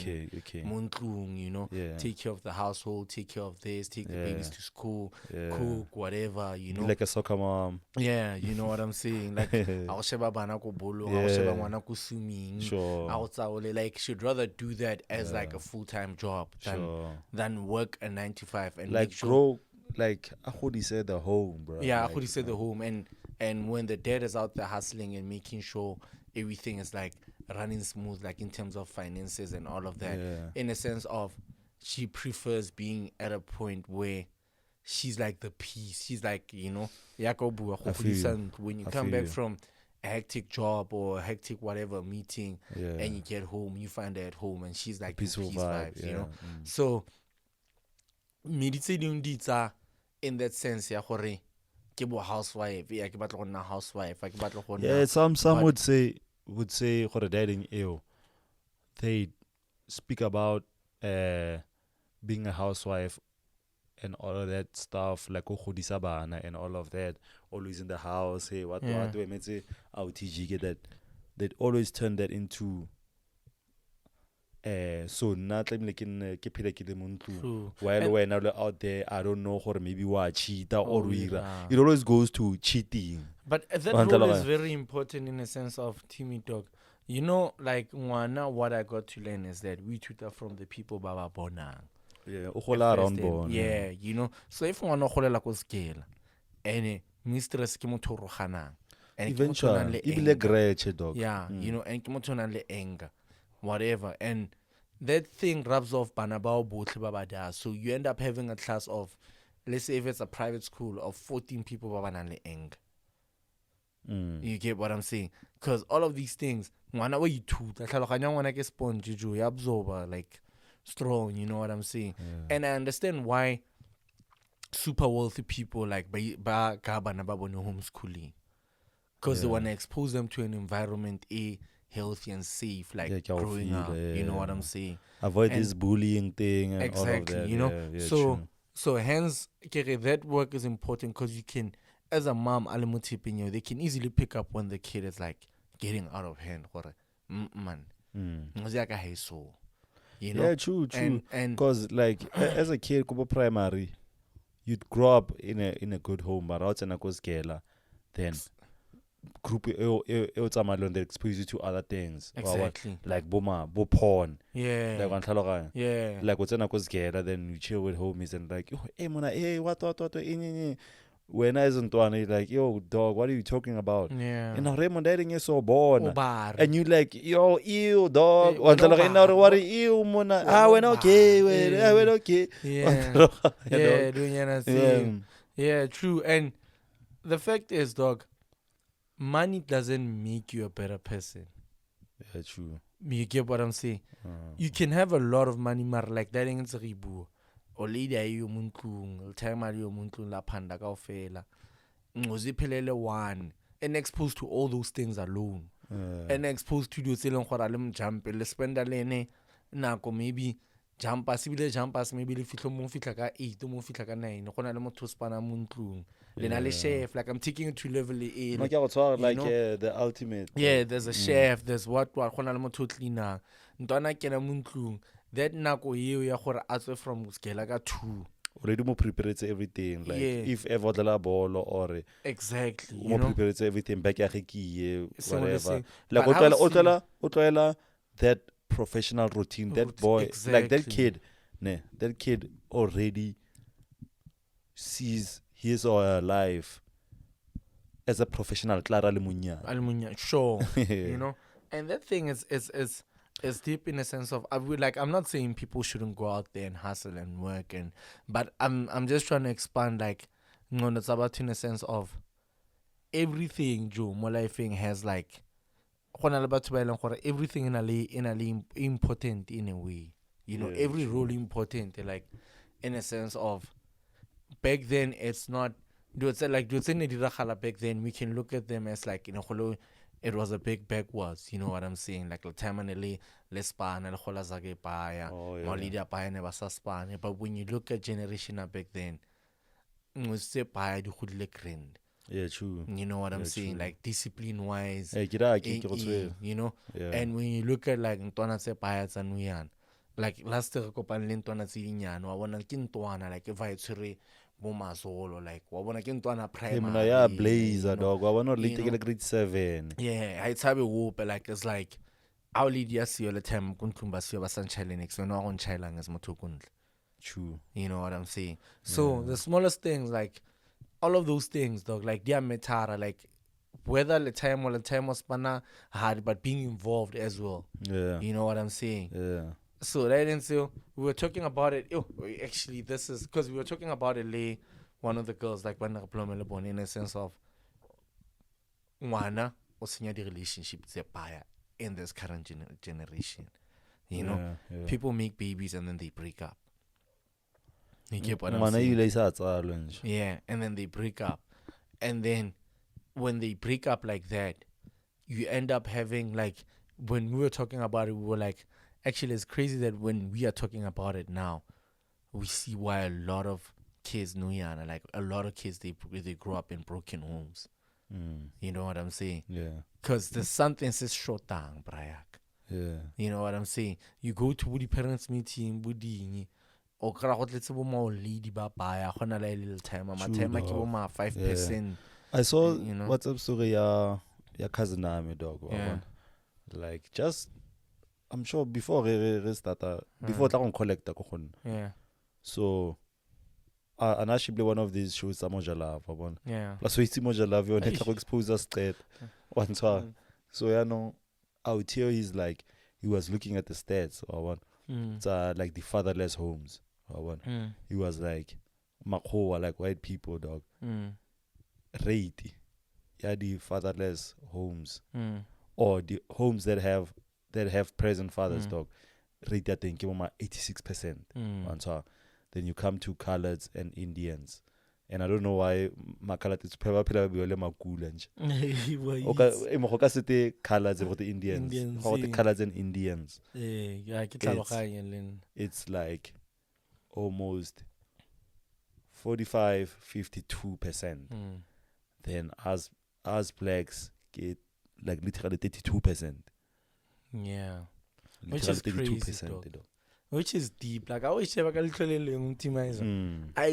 Muntlung, you know, take care of the household, take care of this, take the babies to school, cook, whatever, you know. Be like a soccer mom. Yeah, you know what I'm saying? Like, I'll sheba bana ko bolo, I'll sheba wana ko swimming. Like, she'd rather do that as like a full-time job than work a 9 to 5 and like make sure. Grow, like Ahudi said, the home, bro. Yeah, Ahudi said the home, and when the dad is out there hustling and making sure everything is like running smooth, like in terms of finances and all of that, in a sense of she prefers being at a point where she's like the peace. She's like, you know, when you come back from a hectic job or a hectic whatever meeting and you get home, you find her at home and she's like peaceful vibes, you know. So meditating in that sense, housewife, some would say for the dating they speak about being a housewife and all of that stuff, like and all of that, always in the house, hey, what do I say, that they'd always turn that into so not like in while when out there, I don't know, or maybe cheat or it always goes to cheating. But that role is very important in a sense of Timmy dog. You know, like what I got to learn is that we tutor from the people Baba Bona. Yeah, you know. So if one like scale and mistress Kimotorohana and eventually you know, and Kimotonale anger. Whatever, and that thing rubs off banabao both babada. So you end up having a class of, let's say if it's a private school, of 14 people babanale eng. You get what I'm saying? Because all of these things, one way you two, that sponge you absorb like strong, you know what I'm saying? And I understand why super wealthy people like ba gaba na babono homeschooling. because they want to expose them to an environment healthy and safe, like growing up. You know what I'm saying? Avoid this bullying thing and all of that. You know. So hence, that work is important because you can, as a mom, they can easily pick up when the kid is like getting out of hand. Man, you know? Yeah, true. And because like as a kid, kubo primary, you'd grow up in a good home, but out and then group that expose you to other things. Exactly. Like bo porn. Yeah. Like what's then you chill with homies and like, hey mona, hey what when I isn't one, like, yo, dog, what are you talking about? Yeah. And Raymond dating is so born. And you like, yo, ew, dog. What are you, mona? We're okay. We're okay. Yeah. Yeah, true. And the fact is, dog, money doesn't make you a better person. Yeah, true. You get what I'm saying? You can have a lot of money, mar like that ain't ribu. Or lady ayo muntlung, time ayo muntlung la panda ka ofela. Ngoziphelele one and exposed to all those things alone. And exposed to do selong gore le jump le spend lene nako maybe jumpers maybe le fitlo mo fitla ka 8 mo fitla ka 9 go na le motho spana mo ntlung le na le chef, like I'm taking it to level A like the ultimate. Yeah, there's a chef, there's what go na le motho cleaner ntwana kena mo ntlung that nako eo ya gore a tswe from skela ka 2 already more prepared everything, like if ever the ball or exactly more prepared everything back whatever like otla that professional routine, that boy like that kid already sees his or her life as a professional Clara Almunya. Sure. You know, and that thing is deep in a sense of I'm not saying people shouldn't go out there and hustle and work but I'm just trying to expand like it's about in a sense of everything Joe my life has like everything in a important in a way, you know, every role important like in a sense of back then it's not back then we can look at them as like, you know, it was a big backwards, you know what I'm saying? Like the time le Spana le gola zake paya, Molida paya ne ba sa Spana. But when you look at generation back then, se paya di khudile grand. Yeah, true. You know what I'm saying? Like discipline wise, you know. And when you look at like ntwana se paya tsa nuyan, like last year kopane le ntwana tse dinyana wa bona ke ntwana like if I tsere bo masolo like wa bona ke ntwana primary ya blazer dog wa bona le take grade 7 I tsabe hope like it's like our leader see all the time kuntlumba siyo ba sanchile next no go nchailang as motho kundle. True. You know what I'm saying? So the smallest things like all of those things dog like they are metara like whether the time was pana hard but being involved as well. You know what I'm saying? So that and so we were talking about it. Actually, this is because we were talking about it. One of the girls like when in a sense of wana or senior relationship in this current generation. You know, people make babies and then they break up. You get what I'm saying? Yeah, and then they break up, and then when they break up like that, you end up having like when we were talking about it, we were like. Actually, it's crazy that when we are talking about it now, we see why a lot of kids, like a lot of kids, they grow up in broken homes. You know what I'm saying? Yeah. Because there's something says short down, Brayak. Yeah. You know what I'm saying? You go to Woody parents meeting, Woody, or let's say lady buy a little time. My time like 5%. I saw what's up story your cousin dog. Like just. I'm sure before before that collect so anashibly one of these shows Moja Love plus we see Moja Love you need to expose us straight one time so out here he's like he was looking at the stats or like the fatherless homes he was like Makoa like white people dog rate the fatherless homes or the homes that have present fathers dog rate that thing 86%. Then you come to coloreds and Indians and I don't know why makalat is phela biole makula nje. Yes. Mo ka sete colors for the Indians. Indians, How the yeah. colors and Indians. Yeah, It's like almost 45-52%. Then as blacks get like literally 32%. Yeah. Which is crazy, dog. Which is deep. Like I always say, I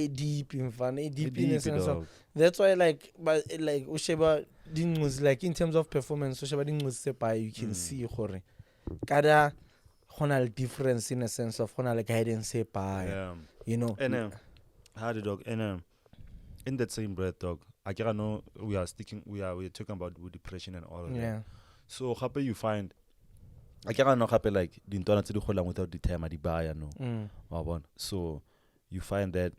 deep in fun, I deep in a sense of. That's why, like, but like Usheba didn't like in terms of performance. Usheba didn't say by you can see hore. Kada honal difference in a sense of honal guidance say by. You know. And how the dog and in that same breath, dog. I can't know we're talking about with depression and all of that. So happy you find. I can't know happy like the internet to hold without the time at the buyer no. So you find that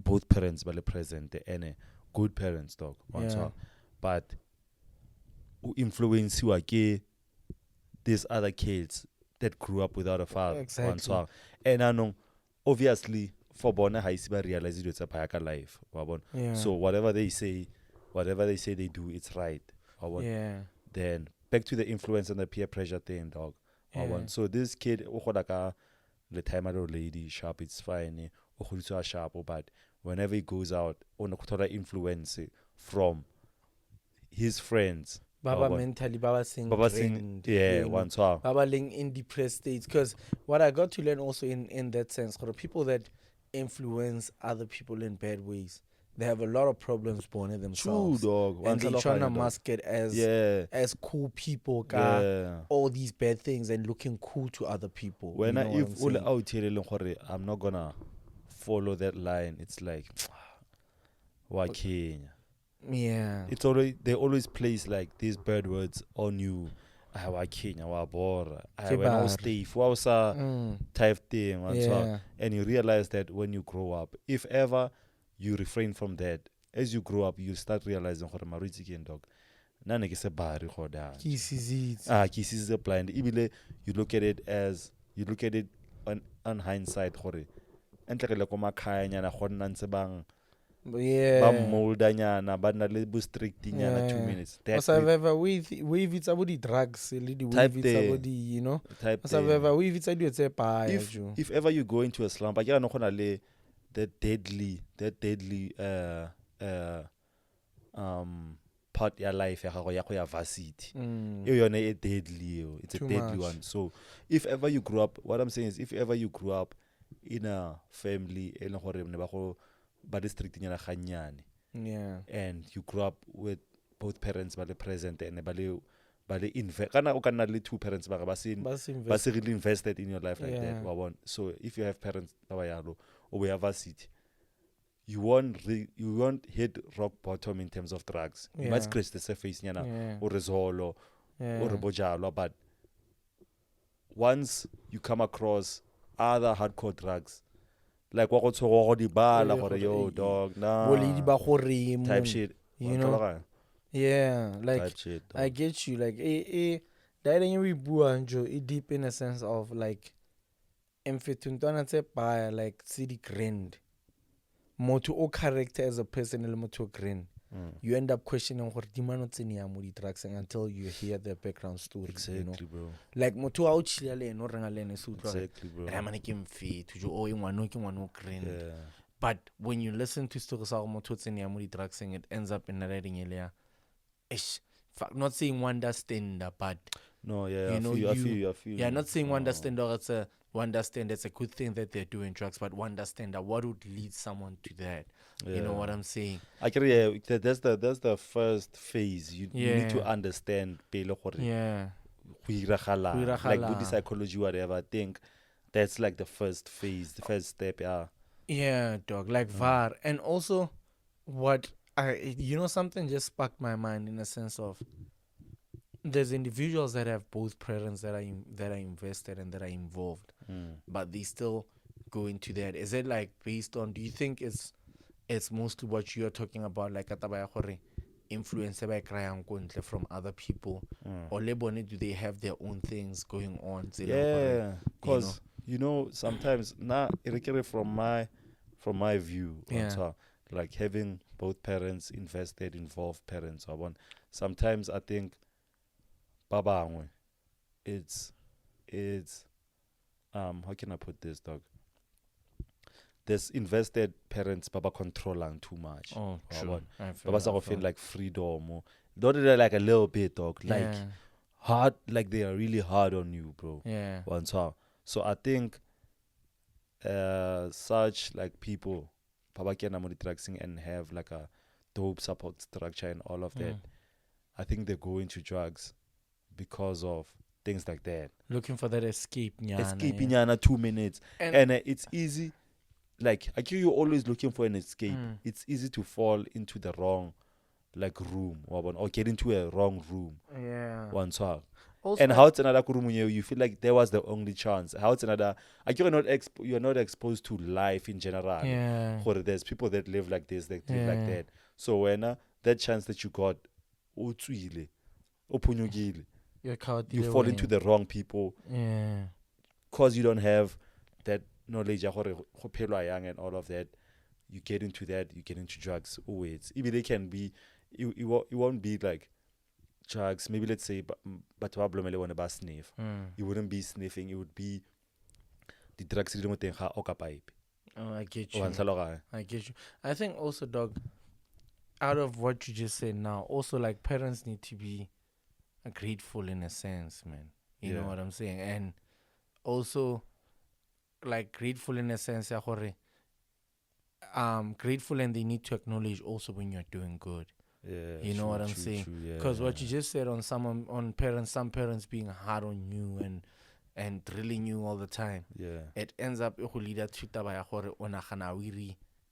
both parents were present and good parents dog. But who influence you again these other kids that grew up without a father. Exactly. And I know obviously for Bona Haisiba realize it's a Payaka life. So whatever they say they do, it's right. Then back to the influence and the peer pressure thing, dog. So this kid, the time old lady, sharp, it's fine. Sharp, but whenever he goes out, on a influence from his friends. Baba mentally, Baba saying, Baba laying in depressed states. Because what I got to learn also in that sense, for the people that influence other people in bad ways, they have a lot of problems born in themselves. True, dog. And they're trying to mask it as cool people, all these bad things and looking cool to other people. When I'm not gonna follow that line, it's like, why Kenya? Yeah. It's always they always place like these bad words on you. Why Kenya? Why Bora? When I was Steve, what was type thing? And you realize that when you grow up, if ever you refrain from that, as you grow up, you start realizing what marriage again, dog. None is a bar, is a blind. You look at it on hindsight, and like a kanya na bang. Moldanyana, but not little strict 2 minutes. We've it's about the drugs, you know. We've it's if ever you go into a slump, I can't know that deadly part your life ya varsity. You're deadly. It's a deadly one. So if ever you grew up, what I'm saying is if ever you grew up in a family but and you grew up with both parents present and invest. Two parents really invested in your life like that. So if you have parents or we have varsity, you won't hit rock bottom in terms of drugs. You might scratch the surface, or resolo, or bojalo, but once you come across other hardcore drugs, like what dog, type shit, you know. Like type shit, I get you. Like that we deep in a sense of like like city grand. Moto o character as a person moto grand. You end up questioning what demon drugs until you hear their background story. Exactly, bro. Like moto out chile no exactly, bro. But when you listen to stories of moto drugs, it ends up in a not saying one understander, but no, you know, I feel. Yeah, not saying one understander. It's a one understand it's a good thing that they're doing drugs, but one understand that what would lead someone to that. You know what I'm saying? I agree. That's the first phase. You need to understand. Like Buddhist psychology, whatever. I think that's like the first phase, the first step. Yeah, dog. Like VAR, and also what something just sparked my mind in a sense of there's individuals that have both parents that are invested and that are involved, but they still go into that. Is it like based on? Do you think it's mostly what you're talking about, like influence from other people, or do they have their own things going on? Yeah, because sometimes from my from my view, like having both parents invested, involved parents, sometimes I think, babangwe, it's how can I put this, dog? There's invested parents, baba controlling too much. Oh, true. Baba sa feel like freedom, or not like a little bit, dog. Like hard, like they are really hard on you, bro. Yeah. So I think such like people, baba can monitoring and have like a dope support structure and all of that. I think they go into drugs because of things like that. Looking for that escape, Escaping 2 minutes, and it's easy. Like you're always looking for an escape. It's easy to fall into the wrong, like room, or get into a wrong room. Yeah. Also, and how it's another room you feel like there was the only chance. How it's another, like you're not exposed to life in general. Yeah. Or there's people that live like this, that live like that. So when that chance that you got, you fall into the wrong people. Yeah. Because you don't have that knowledge and all of that, you get into drugs always. Even they can be, it won't be like drugs. Maybe let's say, but sniff. You wouldn't be sniffing. It would be the drugs you don't think pipe. Oh, I get you. I get you. I think also, dog, out of what you just said now, also like parents need to be grateful in a sense, man. You know what I'm saying? And also, like grateful in a sense, grateful, and they need to acknowledge also when you're doing good. Yeah, you know what I'm saying? Because what you just said on parents, some parents being hard on you and drilling you all the time. Yeah, it ends up to lead to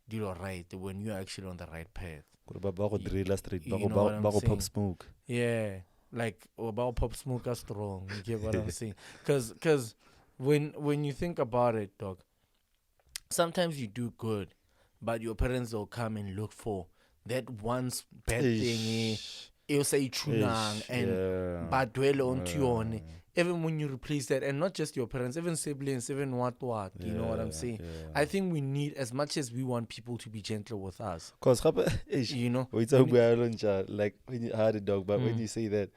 do right when you're actually on the right path. You know what I'm saying? Pop smoke. Yeah, like about pop smoke are strong. You get what I'm saying? Because when you think about it, dog, sometimes you do good, but your parents will come and look for that one bad thing. You'll say chunang and badwele onto you. Even when you replace that, and not just your parents, even siblings, even what, you know what I'm saying? Yeah. I think we need, as much as we want people to be gentle with us. Because, you know, like when you had a dog, but when you say that,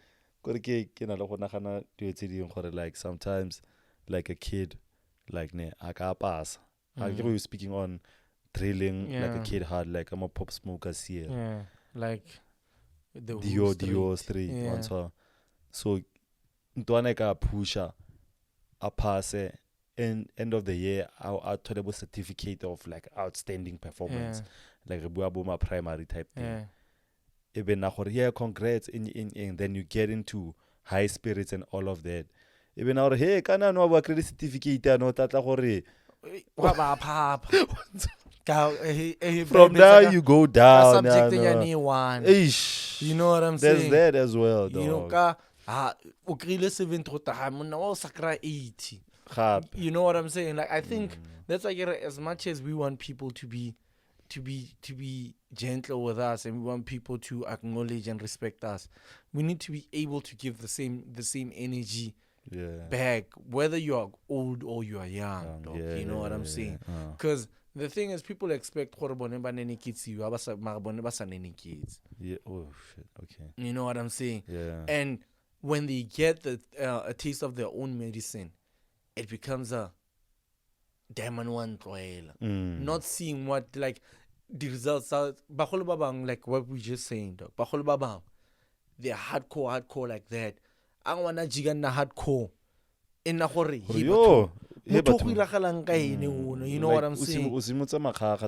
like sometimes, like a kid, like pass. You're speaking on drilling like a kid hard, like I'm a pop smoker here. Yeah, like the Dio straight. So Ntwana ka pusha a pass and end of the year our tolerable certificate of like outstanding performance, like a primary type thing. Even now, congrats in then you get into high spirits and all of that. Even now, hey, kana no ba credit certificate no tata gore. From now you go down. You know what I'm saying? There's that as well, dog. You know, 80. You know what I'm saying? Like I think that's like as much as we want people to be gentle with us and we want people to acknowledge and respect us, we need to be able to give the same energy back, whether you are old or you are young, dog. You know what I'm saying? Because the thing is, people expect kids. Yeah. Oh shit. Okay. You know what I'm saying? Yeah. And when they get a taste of their own medicine, it becomes a diamond one trial. Not seeing what like the results are. Like what we just saying, dog. They're hardcore like that. I wanna jigana hardcore. In a hurry. You know what I'm saying?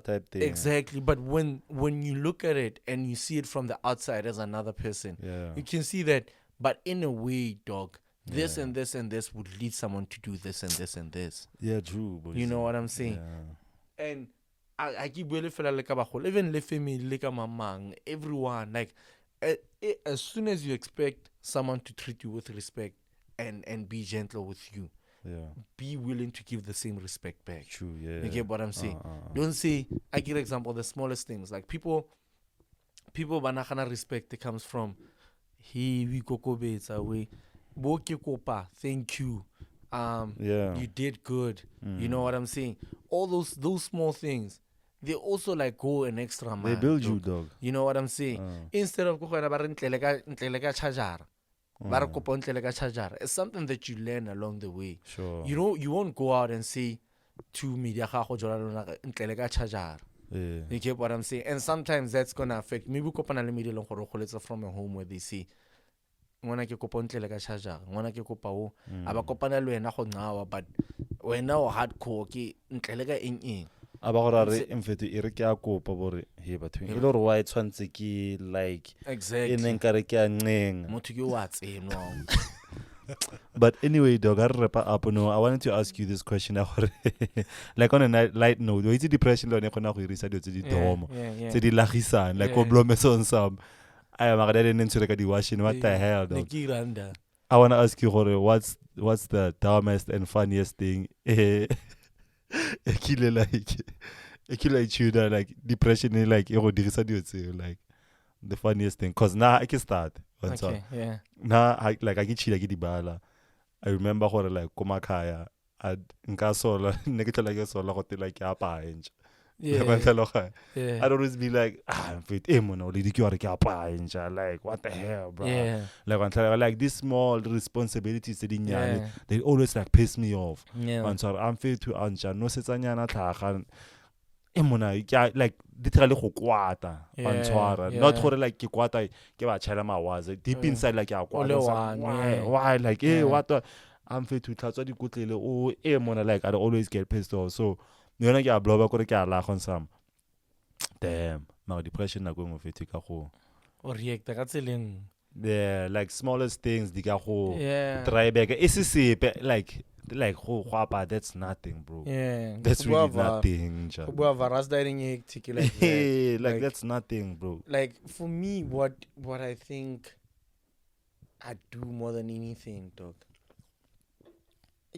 Type thing. Exactly. But when you look at it and you see it from the outside as another person, you can see that. But in a way, dog, this and this and this would lead someone to do this and this and this. Yeah, true. You know what I'm saying? Yeah. And I keep really feel like even the family, like my man, everyone, like as soon as you expect someone to treat you with respect and be gentle with you, be willing to give the same respect back. True, yeah. You get what I'm saying? Don't say, I give example, the smallest things. Like people banakana respect, it comes from, hey, we go beta away. Thank you. You did good. You know what I'm saying? All those small things. they also like go an extra mile. They build you, dog. You know what I'm saying? Instead of go ntle ka charger. It's something that you learn along the way. Sure. You know, you won't go out and say to media charger. You get what I'm saying? And sometimes that's gonna affect. Maybe from a home where they say, ngwana ke kopa ntle le ka charger, ngwana ke kopa o aba kopana le wena go nqawa, but wena o hardcore ke ntle le ka eng aba gora re mfeto e re ke a kopa bore he batho e le gore why tshwantse ke like exactly neng ka re ke a nqeng motho ke wa tsenwa. But anyway, dog, I wrap up. No, I wanted to ask you this question. Like on a light note, why is it depression? Like on a research, it's the dome, it's the lachisan, like oblomes on some. I am a dead into the washing. What the hell, dog? I want to ask you, what's the dumbest and funniest thing? A killer like you that like depression, like you like the funniest thing. Cause now I can start. Okay, yeah. Now I get chill, I get the bala. I remember how like Komakaya at Nkasola, negative like sola hotel like apa inch. Yeah. I'd always be like, I'm fit emono, like what the hell, bro? Yeah. Like these small responsibilities they always like piss me off. Yeah. And so I'm fit to anja, no setsanyana thaga. Emona, like literally go kwata antshwara not gore like ke kwata ke ba tshela mawaze deep inside like ya kwata why like what I'm fit to tlhatswa dikotlele o emona like I always get pissed off so yona ke a blow ba gore ke a la go some damn my depression na go mo fit ka go o react ka tseleng like smallest things di ka go try back is sepe like that's nothing, bro. Yeah, that's really nothing. Like that's nothing, bro. Like for me, what I think I do more than anything, dog.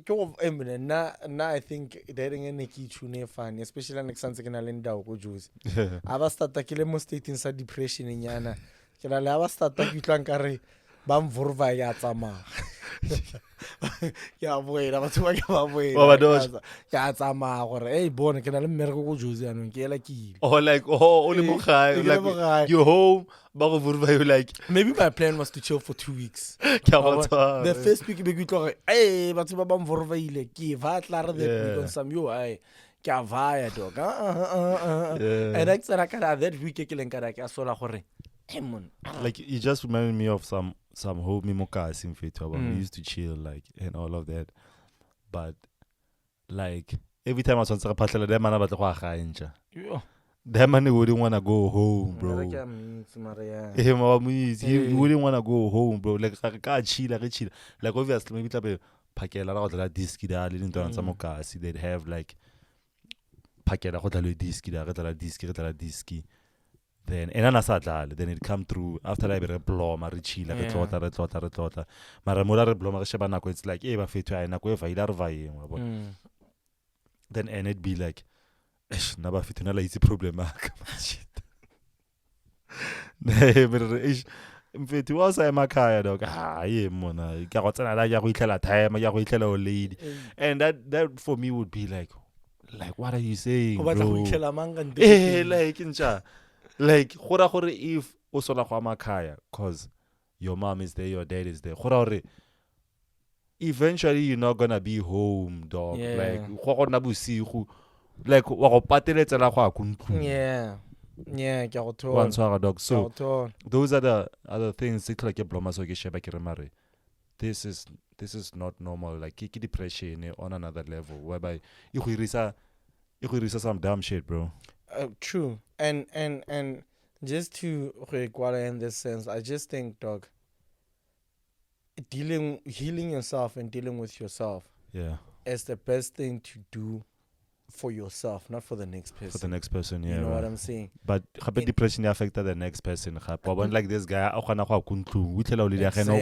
Now I think dating a neki tune fun, especially next time I learn that go juice. I was start to kill most state inside depression in Yana. I was start to get like bam vorva ya tsama. Ya boela batho ba ke ba boela ya tsama gore hey bone ke na le mmereko go juice ya no ke ela ke like only mo gae like you home ba go vorva you like maybe my plan was to chill for 2 weeks. The first week be go hey batho ba bam vorva ile ke va tla re that week on some you ai ke a vaya dog and that's that week ke lenka ka sola gore like you just reminded me of some homie mokas in Fito we used to chill like and all of that, but like every time I was on patela that man about go ga inja that man wouldn't want to go home, bro. He wouldn't want to go home, bro. Like ka chill like obviously maybe tlabe phakela ra go tla diski da le ntwana tsa mokas they'd have like phakela go tla le diski da re tla diski then then it come through after I be blow ma re chila re tlota mara mola re blow ma re sheba nako it's like ba fethu ai nako e va ila re va yeng wa bona then and it be like na ba fethu na la itse problem ka shit ne be mfethu wa sa emakhaya dog ye mona ke go tsena la ya go itlela time ya go itlela o lady and that for me would be like what are you saying, bro? Like incha like gore if o sola go amakhaya cause your mom is there, your dad is there, gore eventually you're not gonna be home, dog. Like go na bosigo like wa go pateletsa la go a kuntlu ke go thola dog. So those are the other things it's like a bloma so ke sheba ke re mare this is not normal, like ke depression on another level whereby you go some dumb shit, bro. True. And just to require in this sense, I just think, dog, healing yourself and dealing with yourself is the best thing to do for yourself, not for the next person. For the next person, yeah. You know what I'm saying? But depression affected the next person. Like this guy,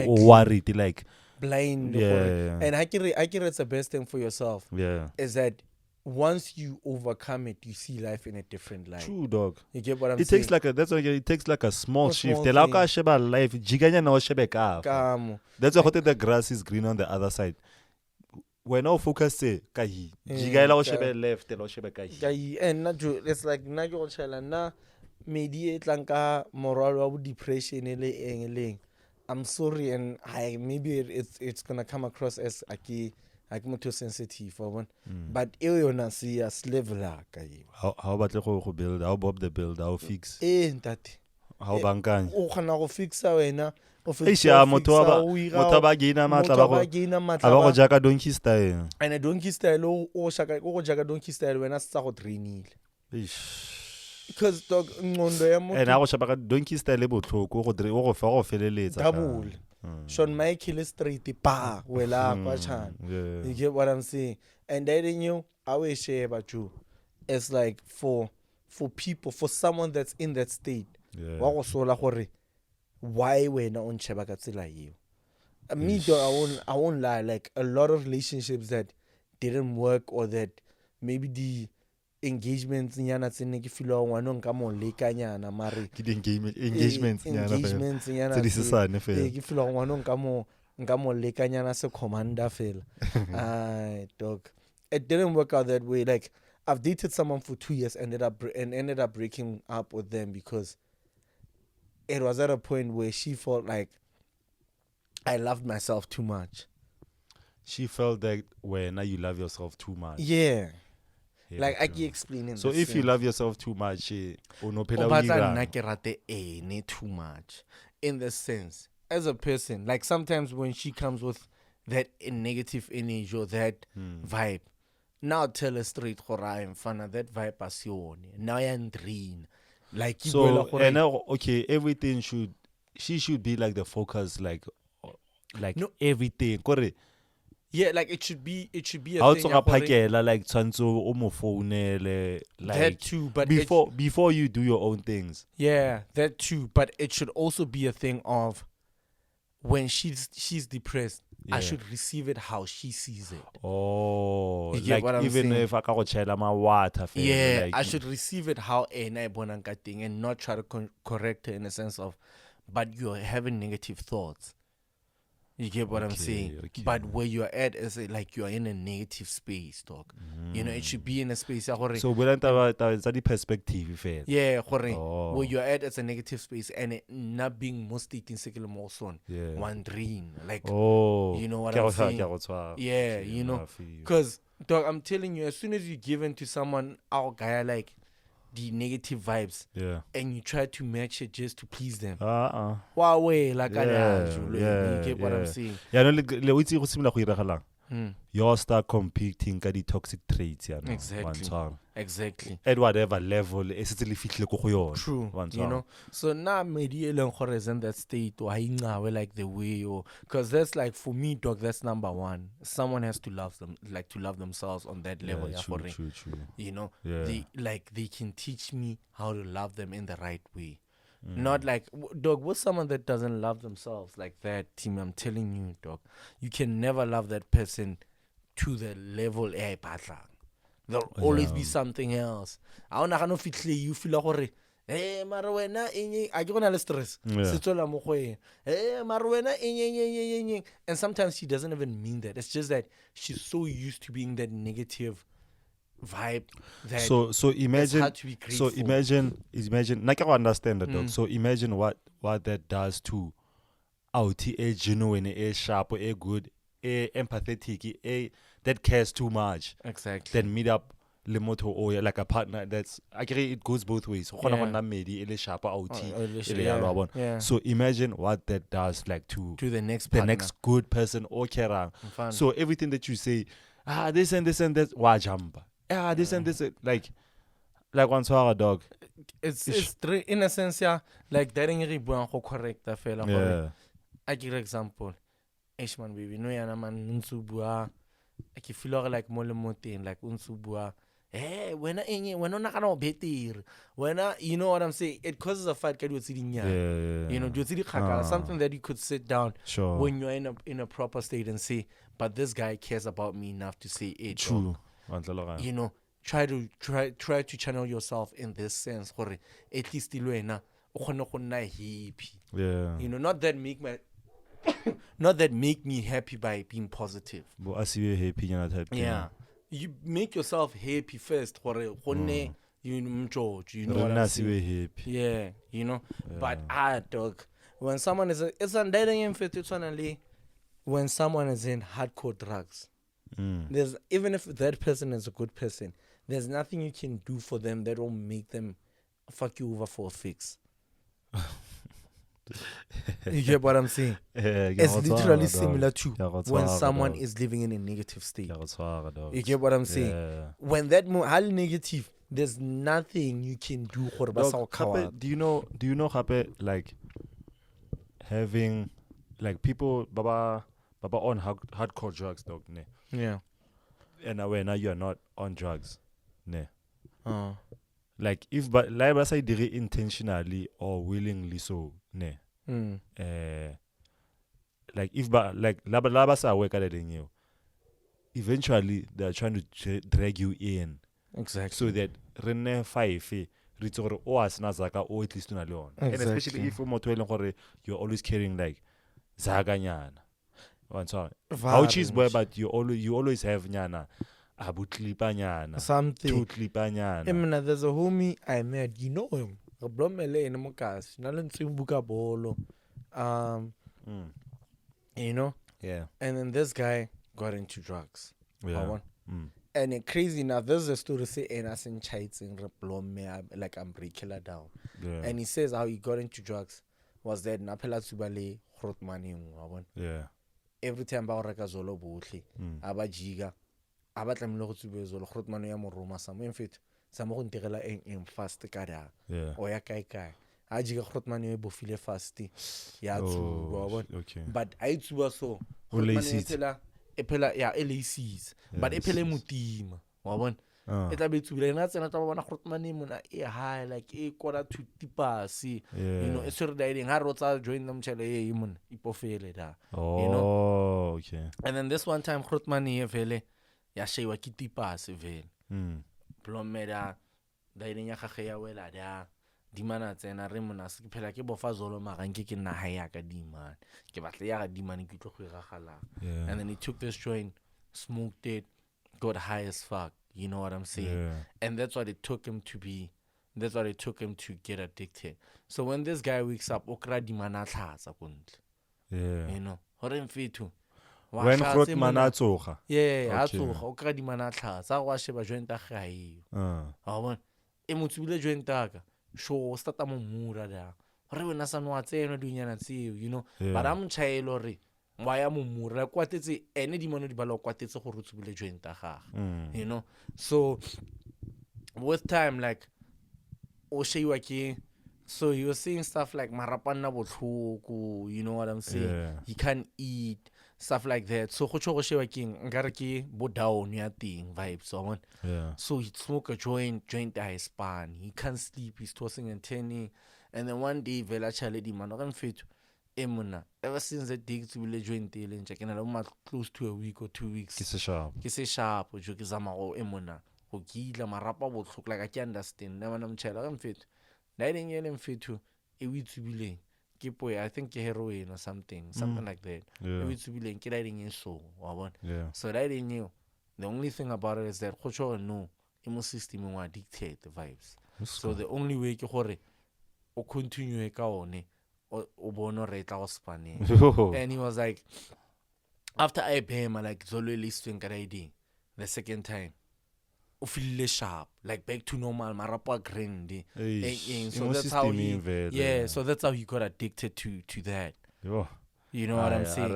worried, like blind. And I can it's the best thing for yourself. Yeah. Is that once you overcome it, you see life in a different light. True, dog. You get what I'm saying? It takes like a small shift. That's why the grass is green on the other side. when I focus ka hi jigaela o shebe left lo shebe ka hi and not it's like na go chela na maybe tlanka moralo wa depression le eng. I'm sorry, and maybe it's gonna come across as like more sensitive for one, but you na see as level how batle go build how bob the build how fix that how bankang o khona go fixa wena o fixa motho ba gaina matla ba go jaka donkey style and a donkey style o shaka go jaka donkey style wena sa go trainile because dog ngondo ya motho and a go shaba ka donkey style botlhoko go fa go feleletsa double Shawn Michael straight pa wela kwa chan you get what I'm saying, and then you I will share about you it's like for people, for someone that's in that state wa go sola gore why wena on cheba ka tsela eo. Me I won't lie, like a lot of relationships that didn't work or that maybe the engagements nyana tsene ke feel wa ngwana nka mo lekanyana mare ke di engagements nyana tse di sesane fela ke feel wa ngwana nka mo lekanyana se commander fela dog it didn't work out that way. Like I've dated someone for 2 years and ended up breaking up with them because it was at a point where she felt like I loved myself too much. She felt that when you love yourself too much. Yeah, like I can explain. So if you love yourself too much, too much. In the sense, as a person, like sometimes when she comes with that negative energy or that vibe, now tell her straight, I'm fun of that vibe passion. Now I'm dream. Like so, and okay, everything she should be like the focus, like no, everything, correct? Yeah, like it should be a thing. Like that too, but before you do your own things. Yeah, that too, but it should also be a thing of when she's depressed. Yeah. I should receive it how she sees it. Oh, you get like what I'm even saying? If I go chela my water. Yeah, like, I should receive it how thing and not try to correct her in the sense of, but you're having negative thoughts. You get what I'm saying? Okay. But where you're at is like you're in a negative space, dog. You know, it should be in a space. So we're the perspective. Yeah, where you're at is a negative space and it not being mostly insecure more son. Yeah. Wondering. Like, you know what I'm saying? Yeah, you know. Because, dog, I'm telling you, as soon as you give in to someone, our guy, like, the negative vibes, and you try to match it just to please them. Huawei, like you get what I'm saying? Yeah, no, you start competing with the toxic traits. Exactly. At whatever level, true. You know, so now maybe is in that state or like the way or because that's like for me, dog. That's number one. Someone has to love them, like to love themselves on that level. True. You know, they can teach me how to love them in the right way. Not like, dog, with someone that doesn't love themselves like that, Timmy, I'm telling you, dog, you can never love that person to the level there'll always be something else. I don't know if you feel like, hey, Marwena, I don't have stress. Hey, Marwena, and sometimes she doesn't even mean that. It's just that she's so used to being that negative vibe that so imagine hard to be grateful. So imagine I can understand that, dog. So imagine what that does to a genuine, a sharp, a good, a empathetic, a that cares too much. Exactly. Then meet up Limoto or like a partner that's I agree it goes both ways. So imagine what that does like to the next partner. The next good person or kerang. So everything that you say, this and that, wajamba. This and this, like one swagger, dog. It's in a sense, yeah, like that ain't correct that fella. Yeah. I give example. Ishman baby, no yana man unsubua. I can feel like molemotin, like unsubua. Hey, when not gonna better. You know what I'm saying? It causes a fight. You know, something that you could sit down when you're in a proper state and say, but this guy cares about me enough to say it. True. You know, try to channel yourself in this sense. At least you know, not that make my not that make me happy by being positive. But I see you happy, you're not happy. Yeah. You make yourself happy first. You know what I'm saying? Happy. Yeah, you know. But dog, when someone is when someone is in hardcore drugs, there's even if that person is a good person, there's nothing you can do for them that will make them fuck you over for a fix. You get what I'm saying? It's literally similar to when someone is living in a negative state. You get what I'm saying? When that highly negative, there's nothing you can do. Do you know like having like people baba on hardcore drugs, dog, ne? Yeah. And now you're not on drugs, ne? Like if but like I say intentionally or willingly so, ne? Like if but like laba sa work at you, eventually they're trying to drag you in. Exactly. So that rene 5 o asna zaka o at least na leon. And especially if you're always carrying like zaga nyana. How cheese boy, but you always have nyana. Abu klipa nyana. Something. Two klipa nyana. There's a homie I met. You know him. You know? Yeah. And then this guy got into drugs. Yeah. And crazy enough, there's a story saying us in Chaiting like I'm breaking down. Yeah. And he says how he got into drugs was that Napela Tsubale Hrotmani. Yeah. Every time ba reka zolo botlhe aba jiga aba tlamile go tsube zolo Hrotmani ya moroma sa mo mfetho sa mo go ntirela eng fast ka da o ya kai a jiga Hrotmani e bofile fast ya tsuba okay. But I tsuba so Hrotmani epela ya LACs but epele mutima wa bona e tla be tsubile na tsena tla bona Hrotmani mona e high like e kora to tipasi you know it's sure dieting ha rotsa join them chele e mona ipofele da you know okay. And then this one time Hrotmani e vele ya shewa ke tipasi vele plomeda dieting ya gage ya wela da dimana tsena re mona se phela ke bofa zolo maganke ke nna ha ya ka dimana ke batle ya ga dimana ke tlo go iragala. And then he took this joint, smoked it, got high as fuck. You know what I'm saying? And that's what it took him to be. That's what it took him to get addicted. So when this guy wakes up, okra dimana tlatsa kuntle. You know, hore mfethu. When Hrotmani tsoga. Yeah, tsoga okra dimana tlatsa wa sheba joint ta gae. Ha bona. E motsubile joint ta ka. Sho stata mo mura da. Re wena sa no tseno dinyana tseo, you know. But I'm chaelo re waya mo mura kwatetse ene di mono di bala kwatetse go rutsubile joint ta gaga. You know. So with time like o sheiwa ke so he was saying stuff like marapana botlhoko, you know what I'm saying? He can't eat, stuff like that. So go shewa king ngare ke bo down ya ting vibes so on. So he smoke a joint his span. He can't sleep, he's tossing and turning. And then one day vela chale di man ran fit emuna. Ever since that day to be joint and check and close to a week or 2 weeks. Kise sharp o jo ke zama go emuna. Go gila marapa botlhoko like I can understand. Never nam chela ran fit. Nine yelling fit to a week to be I think heroin or something like that. Maybe to be like in so. So that they knew. The only thing about it is that Kocho no emo system will dictate the vibes. So the only way to hore or continue ka one or bono rate was spanning. And he was like, after I pay him, like Zolo listening the second time. Feel sharp, like back to normal, marapa grande. So that's how he, so that's how he got addicted to that. You know what I'm saying?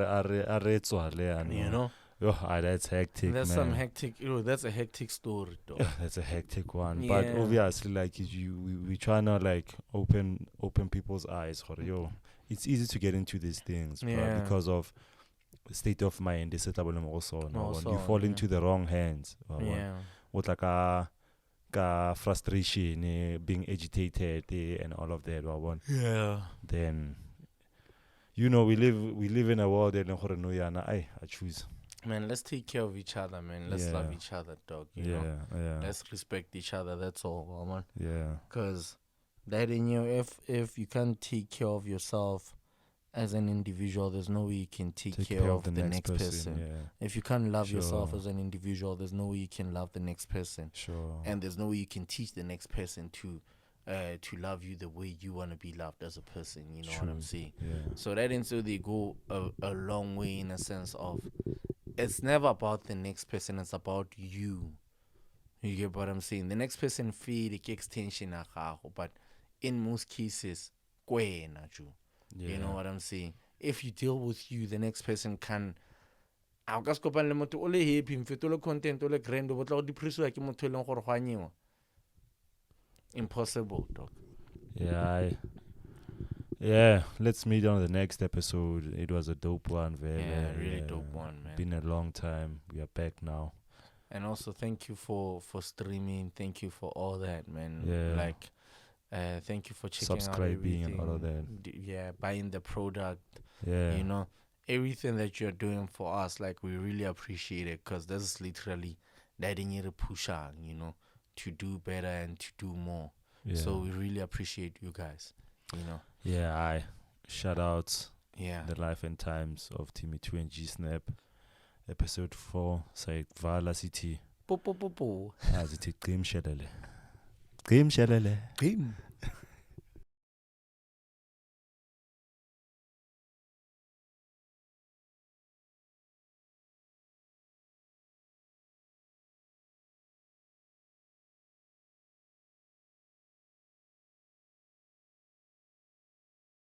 You know? That's hectic. That's man. some hectic. That's a hectic story, though. That's a hectic one. But obviously, like we trying to like open people's eyes. It's easy to get into these things, but because of state of mind, they set up also. You fall into the wrong hands. With like a frustration, being agitated, and all of that. Then, we live in a world that I choose. Man, let's take care of each other, man. Let's love each other, dog. You know? Let's respect each other. That's all, man. Because that in you, if you can't take care of yourself as an individual, there's no way you can take care of the next person. Yeah. If you can't love yourself as an individual, there's no way you can love the next person. Sure. And there's no way you can teach the next person to love you the way you want to be loved as a person. You know what I'm saying? Yeah. So that and so they go a long way in a sense of it's never about the next person, it's about you. You get what I'm saying? The next person feel the extension of gago, but in most cases, you know what I'm saying? If you deal with you, the next person can. Impossible, dog. Yeah, let's meet on the next episode. It was a dope one, man. Yeah, really dope one, man. Been a long time. We are back now. And also, thank you for streaming. Thank you for all that, man. Yeah. Like, thank you for checking subscribing out everything. and all of that. Yeah, buying the product. Yeah. You know, everything that you're doing for us, like, we really appreciate it, because this is literally letting you to push on, you know, to do better and to do more. Yeah. So we really appreciate you guys, you know. Yeah, shout out. Yeah. The life and times of Timmy 2 and G Snap. Episode 4. Say Vala City. Po. As it Grim Shadale. Grim Shadale. Grim.